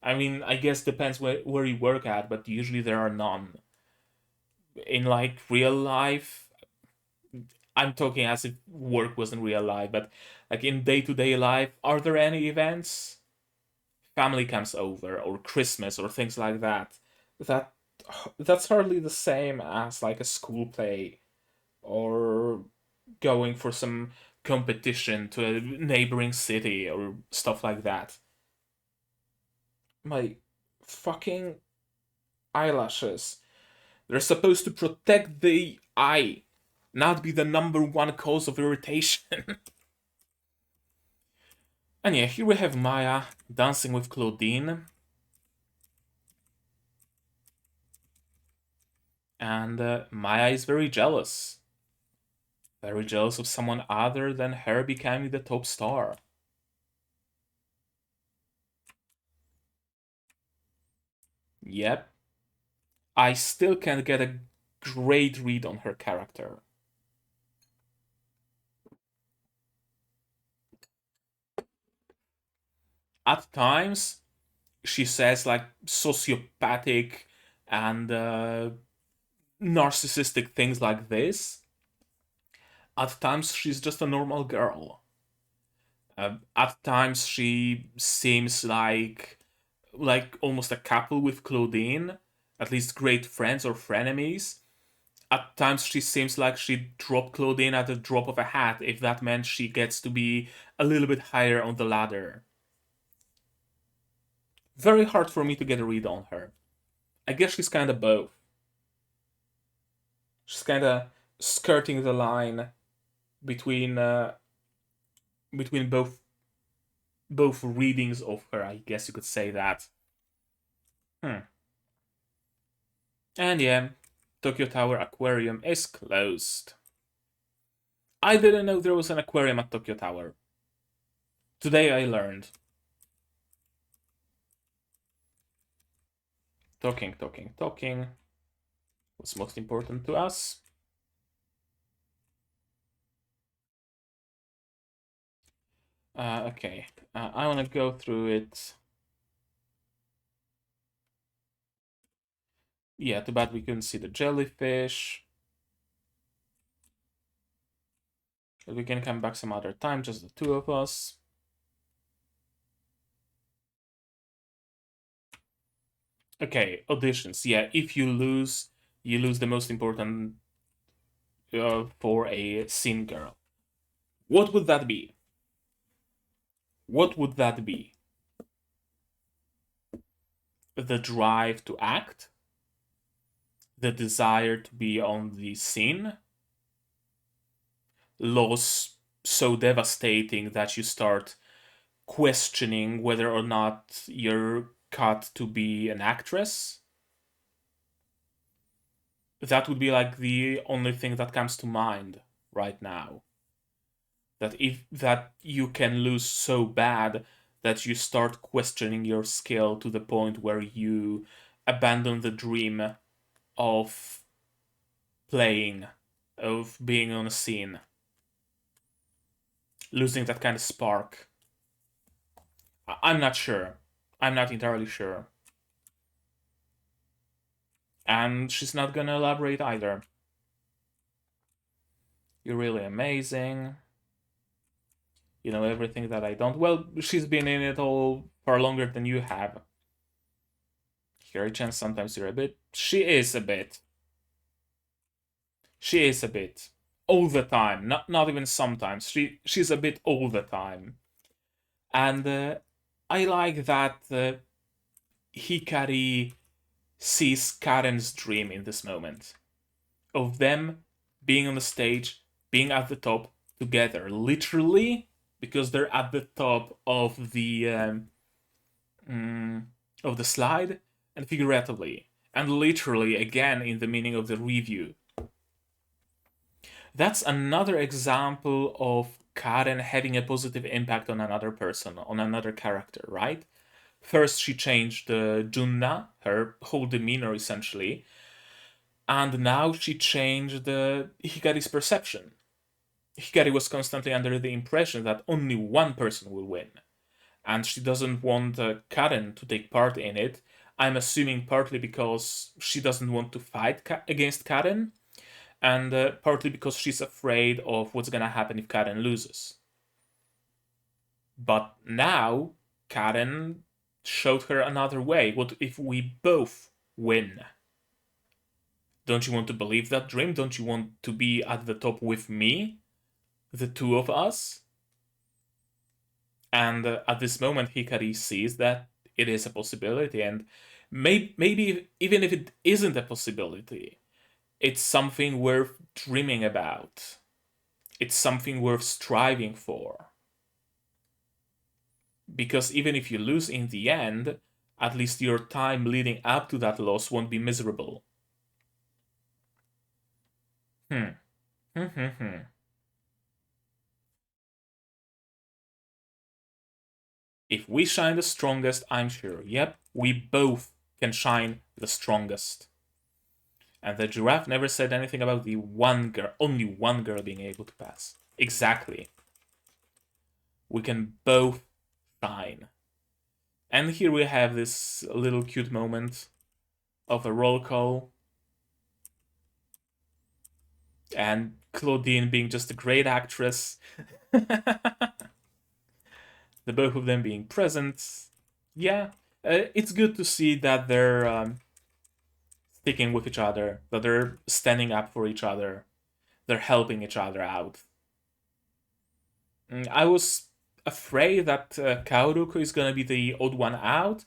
I mean, I guess depends where you work at, but usually there are none. In like real life, I'm talking as if work wasn't real life, but like in day-to-day life, are there any events? Family comes over, or Christmas, or things like that. That that's hardly the same as like a school play, or going for some competition to a neighboring city or stuff like that. My fucking eyelashes. They're supposed to protect the eye, not be the number one cause of irritation. And yeah, here we have Maya dancing with Claudine. And Maya is very jealous. Very jealous of someone other than her becoming the top star. Yep. I still can't get a great read on her character. At times, she says like sociopathic and narcissistic things like this. At times, she's just a normal girl. At times, she seems like almost a couple with Claudine, at least great friends or frenemies. At times, she seems like she'd drop Claudine at the drop of a hat if that meant she gets to be a little bit higher on the ladder. Very hard for me to get a read on her. I guess she's kind of both. She's kind of skirting the line between between both readings of her. I guess you could say that. Hmm. And yeah, Tokyo Tower Aquarium is closed. I didn't know there was an aquarium at Tokyo Tower. Today I learned. Talking, talking, talking. What's most important to us? Okay, I want to go through it. Yeah, too bad we couldn't see the jellyfish. But we can come back some other time, just the two of us. Okay, auditions. Yeah, if you lose the most important for a scene girl. What would that be? What would that be? The drive to act? The desire to be on the scene? Loss so devastating that you start questioning whether or not you're cut to be an actress? That would be like the only thing that comes to mind right now. That you can lose so bad that you start questioning your skill to the point where you abandon the dream of playing, of being on a scene, losing that kind of spark. I'm not sure. I'm not entirely sure. And she's not gonna elaborate either. You're really amazing. You know everything that I don't. Well, she's been in it all far longer than you have. Hikari-chan, sometimes you're a bit. She is a bit. She is a bit. All the time. Not even sometimes. She's a bit all the time. And I like that Hikari sees Karen's dream in this moment. Of them being on the stage, being at the top together. Literally, because they're at the top of the slide, and figuratively. And literally, again, in the meaning of the review. That's another example of Karen having a positive impact on another person, on another character, right? First, she changed Junna, her whole demeanor essentially, and now she changed Hikari's perception. Hikari was constantly under the impression that only one person will win, and she doesn't want Karen to take part in it. I'm assuming partly because she doesn't want to fight against Karen, and partly because she's afraid of what's gonna happen if Karen loses. But now, Karen showed her another way. What if we both win? Don't you want to believe that dream? Don't you want to be at the top with me? The two of us? And at this moment, Hikari sees that it is a possibility, and maybe even if it isn't a possibility, It's something worth dreaming about. It's something worth striving for. Because even if you lose in the end, at least your time leading up to that loss won't be miserable. Hmm. If we shine the strongest, I'm sure, yep, we both can shine the strongest. And the giraffe never said anything about the one girl, only one girl being able to pass. Exactly. We can both shine. And here we have this little cute moment of a roll call. And Claudine being just a great actress. The both of them being present. Yeah, it's good to see that they're sticking with each other, that they're standing up for each other, they're helping each other out. I was afraid that Kaoruko is gonna be the odd one out,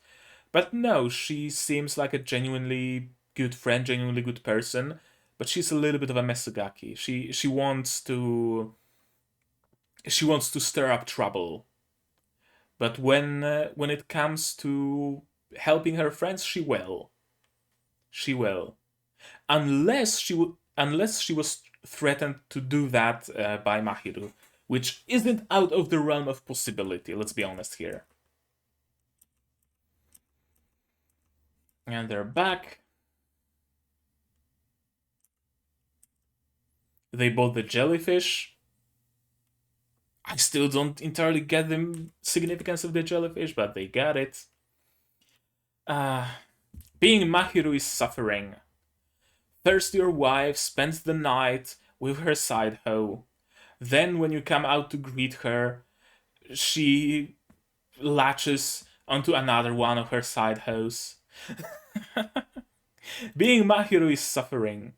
but no, she seems like a genuinely good friend, genuinely good person. But she's a little bit of a mesugaki. She wants to stir up trouble. But when it comes to helping her friends, she will. She will, unless she was threatened to do that by Mahiru, which isn't out of the realm of possibility. Let's be honest here. And they're back. They bought the jellyfish. I still don't entirely get the significance of the jellyfish, but they got it. Uh, Being Mahiru is suffering. First, your wife spends the night with her side hoe. Then, when you come out to greet her, she latches onto another one of her side hoes. Being Mahiru is suffering.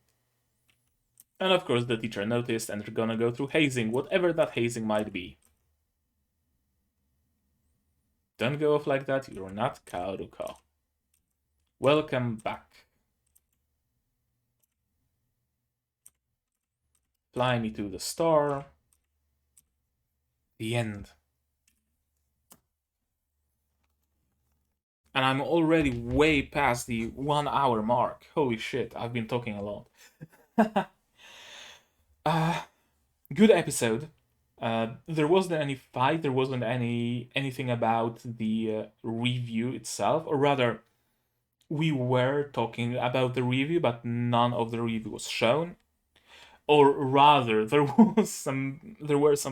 And of course, the teacher noticed, and they're gonna go through hazing, whatever that hazing might be. Don't go off like that, you're not Kaoruko. Welcome back. Fly me to the star. The end. And I'm already way past the 1 hour mark. Holy shit, I've been talking a lot. Good episode. There wasn't any fight, there wasn't anything about the review itself, or rather, we were talking about the review, but none of the review was shown. Or rather, there were some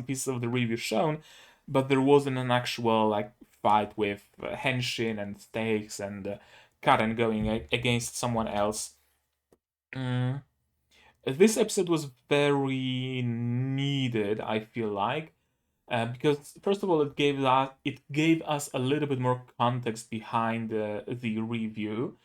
pieces of the review shown, but there wasn't an actual like fight with Henshin and Stakes and Karen going against someone else. Mm. This episode was very needed, I feel like, because first of all, it gave us a little bit more context behind the review.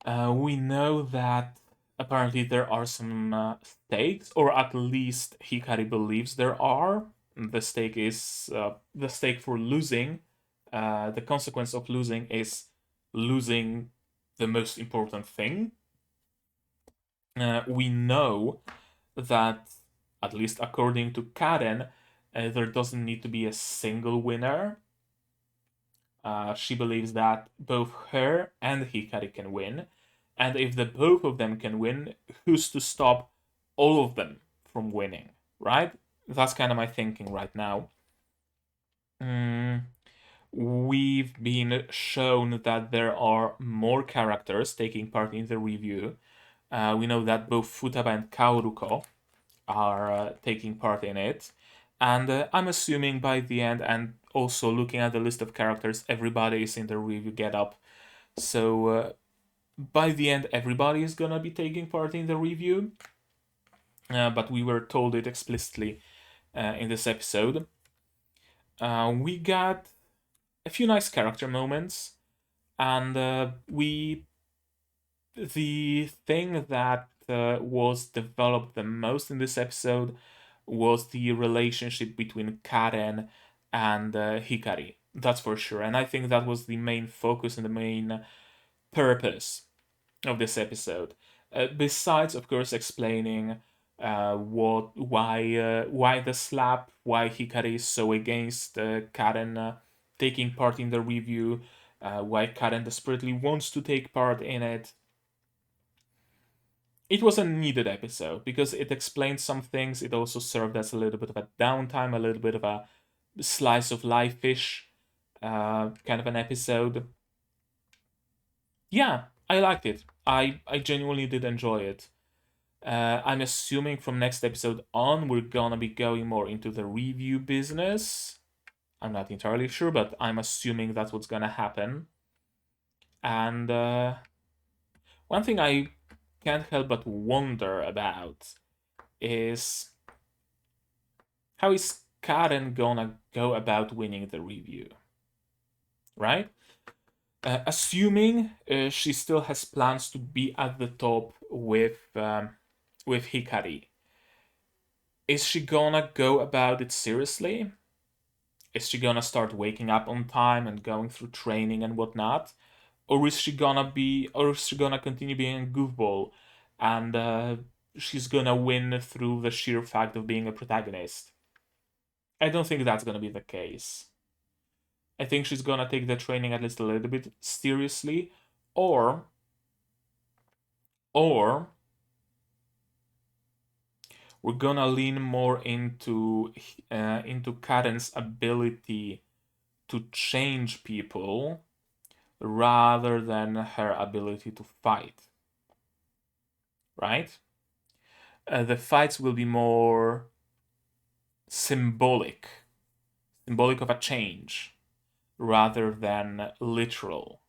We know that apparently there are some stakes, or at least Hikari believes there are. The stake is the stake for losing. The consequence of losing is losing the most important thing. We know that, at least according to Karen, there doesn't need to be a single winner. She believes that both her and Hikari can win, and if the both of them can win, who's to stop all of them from winning, right? That's kind of my thinking right now. We've been shown that there are more characters taking part in the review. We know that both Futaba and Kaoruko are taking part in it. And I'm assuming by the end, and also looking at the list of characters, everybody is in the review get up. So by the end, everybody is gonna be taking part in the review. But we were told it explicitly in this episode. We got a few nice character moments, and the thing that was developed the most in this episode was the relationship between Karen and Hikari. That's for sure. And I think that was the main focus and the main purpose of this episode. Besides, of course, explaining why the slap, why Hikari is so against Karen taking part in the review, why Karen desperately wants to take part in it. It was a needed episode because it explained some things. It also served as a little bit of a downtime, a little bit of a slice of life fish kind of an episode. Yeah, I liked it. I genuinely did enjoy it. I'm assuming from next episode on, we're gonna be going more into the review business. I'm not entirely sure, but I'm assuming that's what's gonna happen. And one thing I can't help but wonder about is how is Karen gonna go about winning the review, right? Assuming she still has plans to be at the top with Hikari, is she gonna go about it seriously? Is she gonna start waking up on time and going through training and whatnot, or is she gonna continue being a goofball, and she's gonna win through the sheer fact of being a protagonist? I don't think that's gonna be the case. I think she's gonna take the training at least a little bit seriously, or or we're gonna lean more into Karen's ability to change people rather than her ability to fight. Right? The fights will be more symbolic, symbolic of a change rather than literal.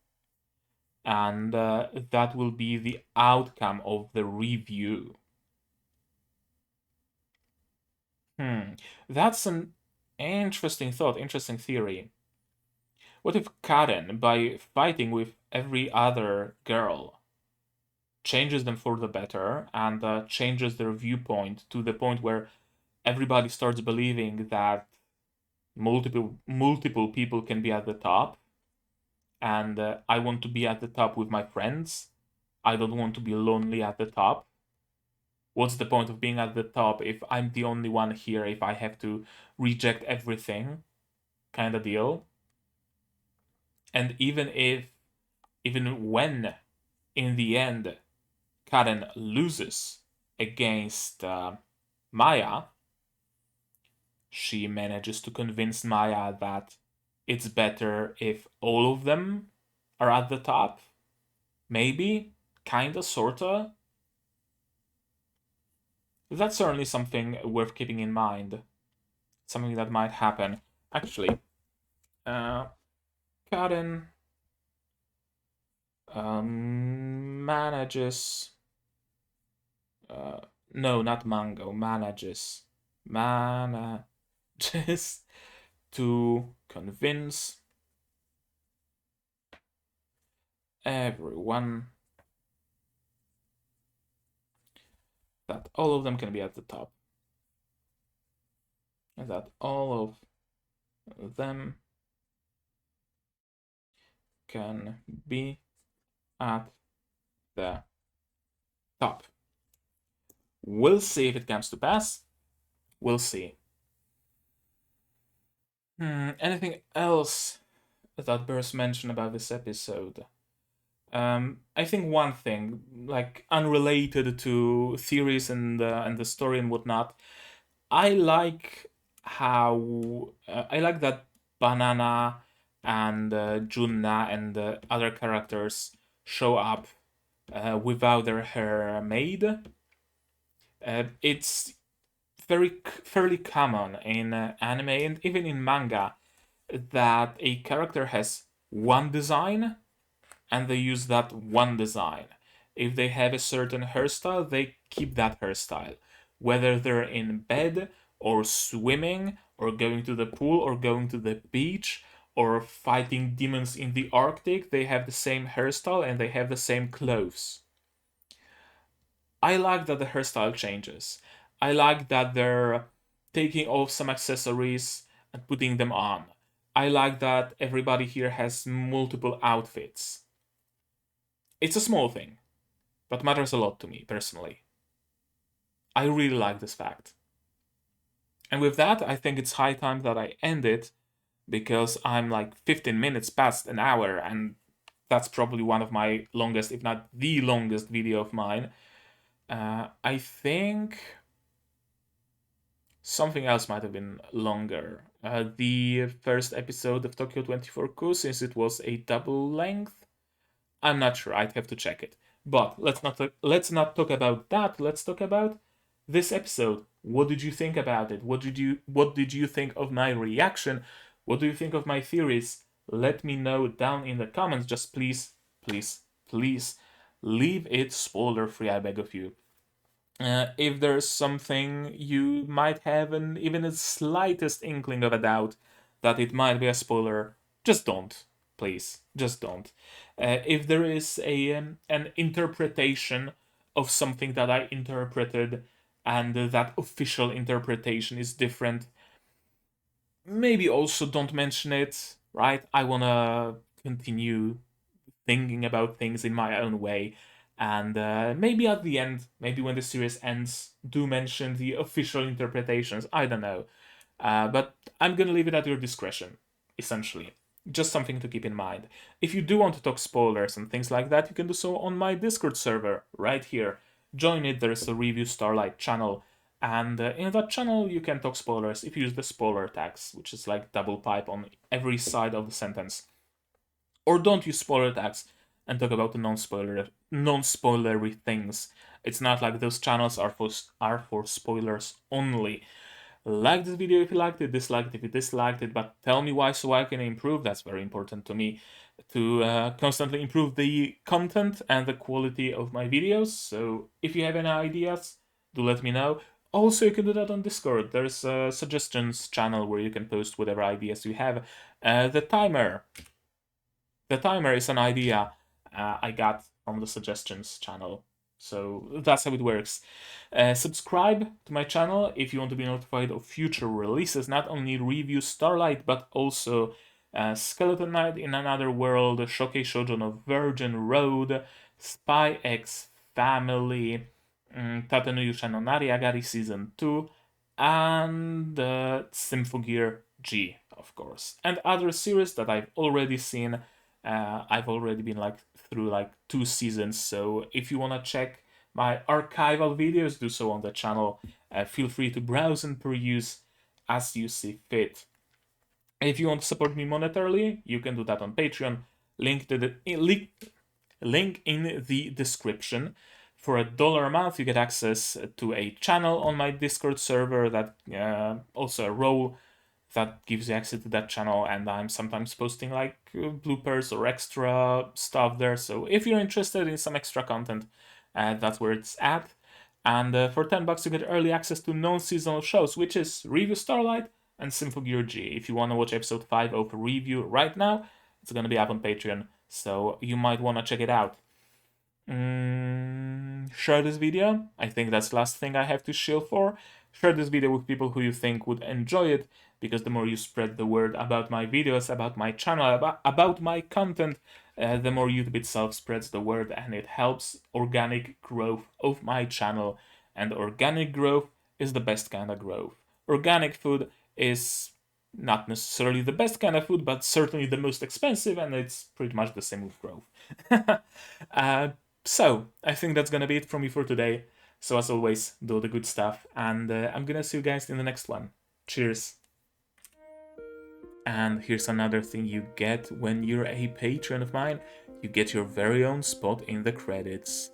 And that will be the outcome of the review. That's an interesting thought, interesting theory. What if Karen, by fighting with every other girl, changes them for the better and changes their viewpoint to the point where everybody starts believing that multiple people can be at the top, and I want to be at the top with my friends. I don't want to be lonely at the top. What's the point of being at the top if I'm the only one here, if I have to reject everything kind of deal? And even when in the end Karen loses against Maya, she manages to convince Maya that it's better if all of them are at the top. Maybe, kinda, sorta. That's certainly something worth keeping in mind. Something that might happen. Actually, Karen manages. No, not Mango. Manages to convince everyone that all of them can be at the top. And that all of them can be at the top. We'll see if it comes to pass. We'll see. Anything else that bears mention about this episode? I think one thing, like unrelated to theories and the story and whatnot, I like how I like that Banana and Junna and the other characters show up without their hair made. It's fairly common in anime and even in manga that a character has one design and they use that one design. If they have a certain hairstyle, they keep that hairstyle. Whether they're in bed or swimming or going to the pool or going to the beach or fighting demons in the Arctic, they have the same hairstyle and they have the same clothes. I like that the hairstyle changes. I like that they're taking off some accessories and putting them on. I like that everybody here has multiple outfits. It's a small thing, That matters a lot to me, personally. I really like this fact. And with that, I think it's high time that I end it, because I'm like 15 minutes past an hour, and that's probably one of my longest, if not the longest video of mine. I think something else might have been longer. The first episode of Tokyo 24Ku, since it was a double length, I'm not sure. I'd have to check it. But let's not talk about that. Let's talk about this episode. What did you think about it? What did you think of my reaction? What do you think of my theories? Let me know down in the comments. Just please, please, please leave it spoiler free, I beg of you. If there's something you might have even the slightest inkling of a doubt that it might be a spoiler, just don't. Please, just don't. If there is an interpretation of something that I interpreted, and that official interpretation is different, maybe also don't mention it, right? I want to continue thinking about things in my own way. And maybe at the end, maybe when the series ends, do mention the official interpretations. I don't know. But I'm gonna leave it at your discretion, essentially. Just something to keep in mind. If you do want to talk spoilers and things like that, you can do so on my Discord server, right here. Join it, there's a Revue Starlight channel. And in that channel, you can talk spoilers if you use the spoiler tags, which is like double pipe on every side of the sentence. Or don't use spoiler tags and talk about the non-spoilery things. It's not like those channels are for spoilers only. Like this video if you liked it, dislike it if you disliked it, but tell me why so I can improve. That's very important to me, to constantly improve the content and the quality of my videos. So if you have any ideas, do let me know. Also, you can do that on Discord. There's a suggestions channel where you can post whatever ideas you have. The timer. The timer is an idea I got from the suggestions channel. So that's how it works. Subscribe to my channel if you want to be notified of future releases, not only Revue Starlight, but also Skeleton Knight in Another World, Showcase Shoujo no Virgin Road, Spy X Family, Tateno Yusha no Nariagari Season 2, and Symphogear G, of course. And other series that I've already seen. I've already been through 2 seasons, so if you want to check my archival videos, do so on the channel. Feel free to browse and peruse as you see fit. If you want to support me monetarily, you can do that on Patreon. Link in the description. For $1 a month, you get access to a channel on my Discord server, that also a role that gives you access to that channel, and I'm sometimes posting bloopers or extra stuff there. So if you're interested in some extra content, that's where it's at. And for $10 you get early access to non-seasonal shows, which is Revue Starlight and Symphogear G. If you want to watch episode 5 of Revue right now, it's going to be up on Patreon, so you might want to check it out. Share this video. I think that's the last thing I have to shill for. Share this video with people who you think would enjoy it, because the more you spread the word about my videos, about my channel, about my content, the more YouTube itself spreads the word, and it helps organic growth of my channel. And organic growth is the best kind of growth. Organic food is not necessarily the best kind of food, but certainly the most expensive, and it's pretty much the same with growth. So, I think that's gonna be it from me for today. So as always, do the good stuff, and I'm gonna see you guys in the next one. Cheers! And here's another thing you get when you're a patron of mine. You get your very own spot in the credits.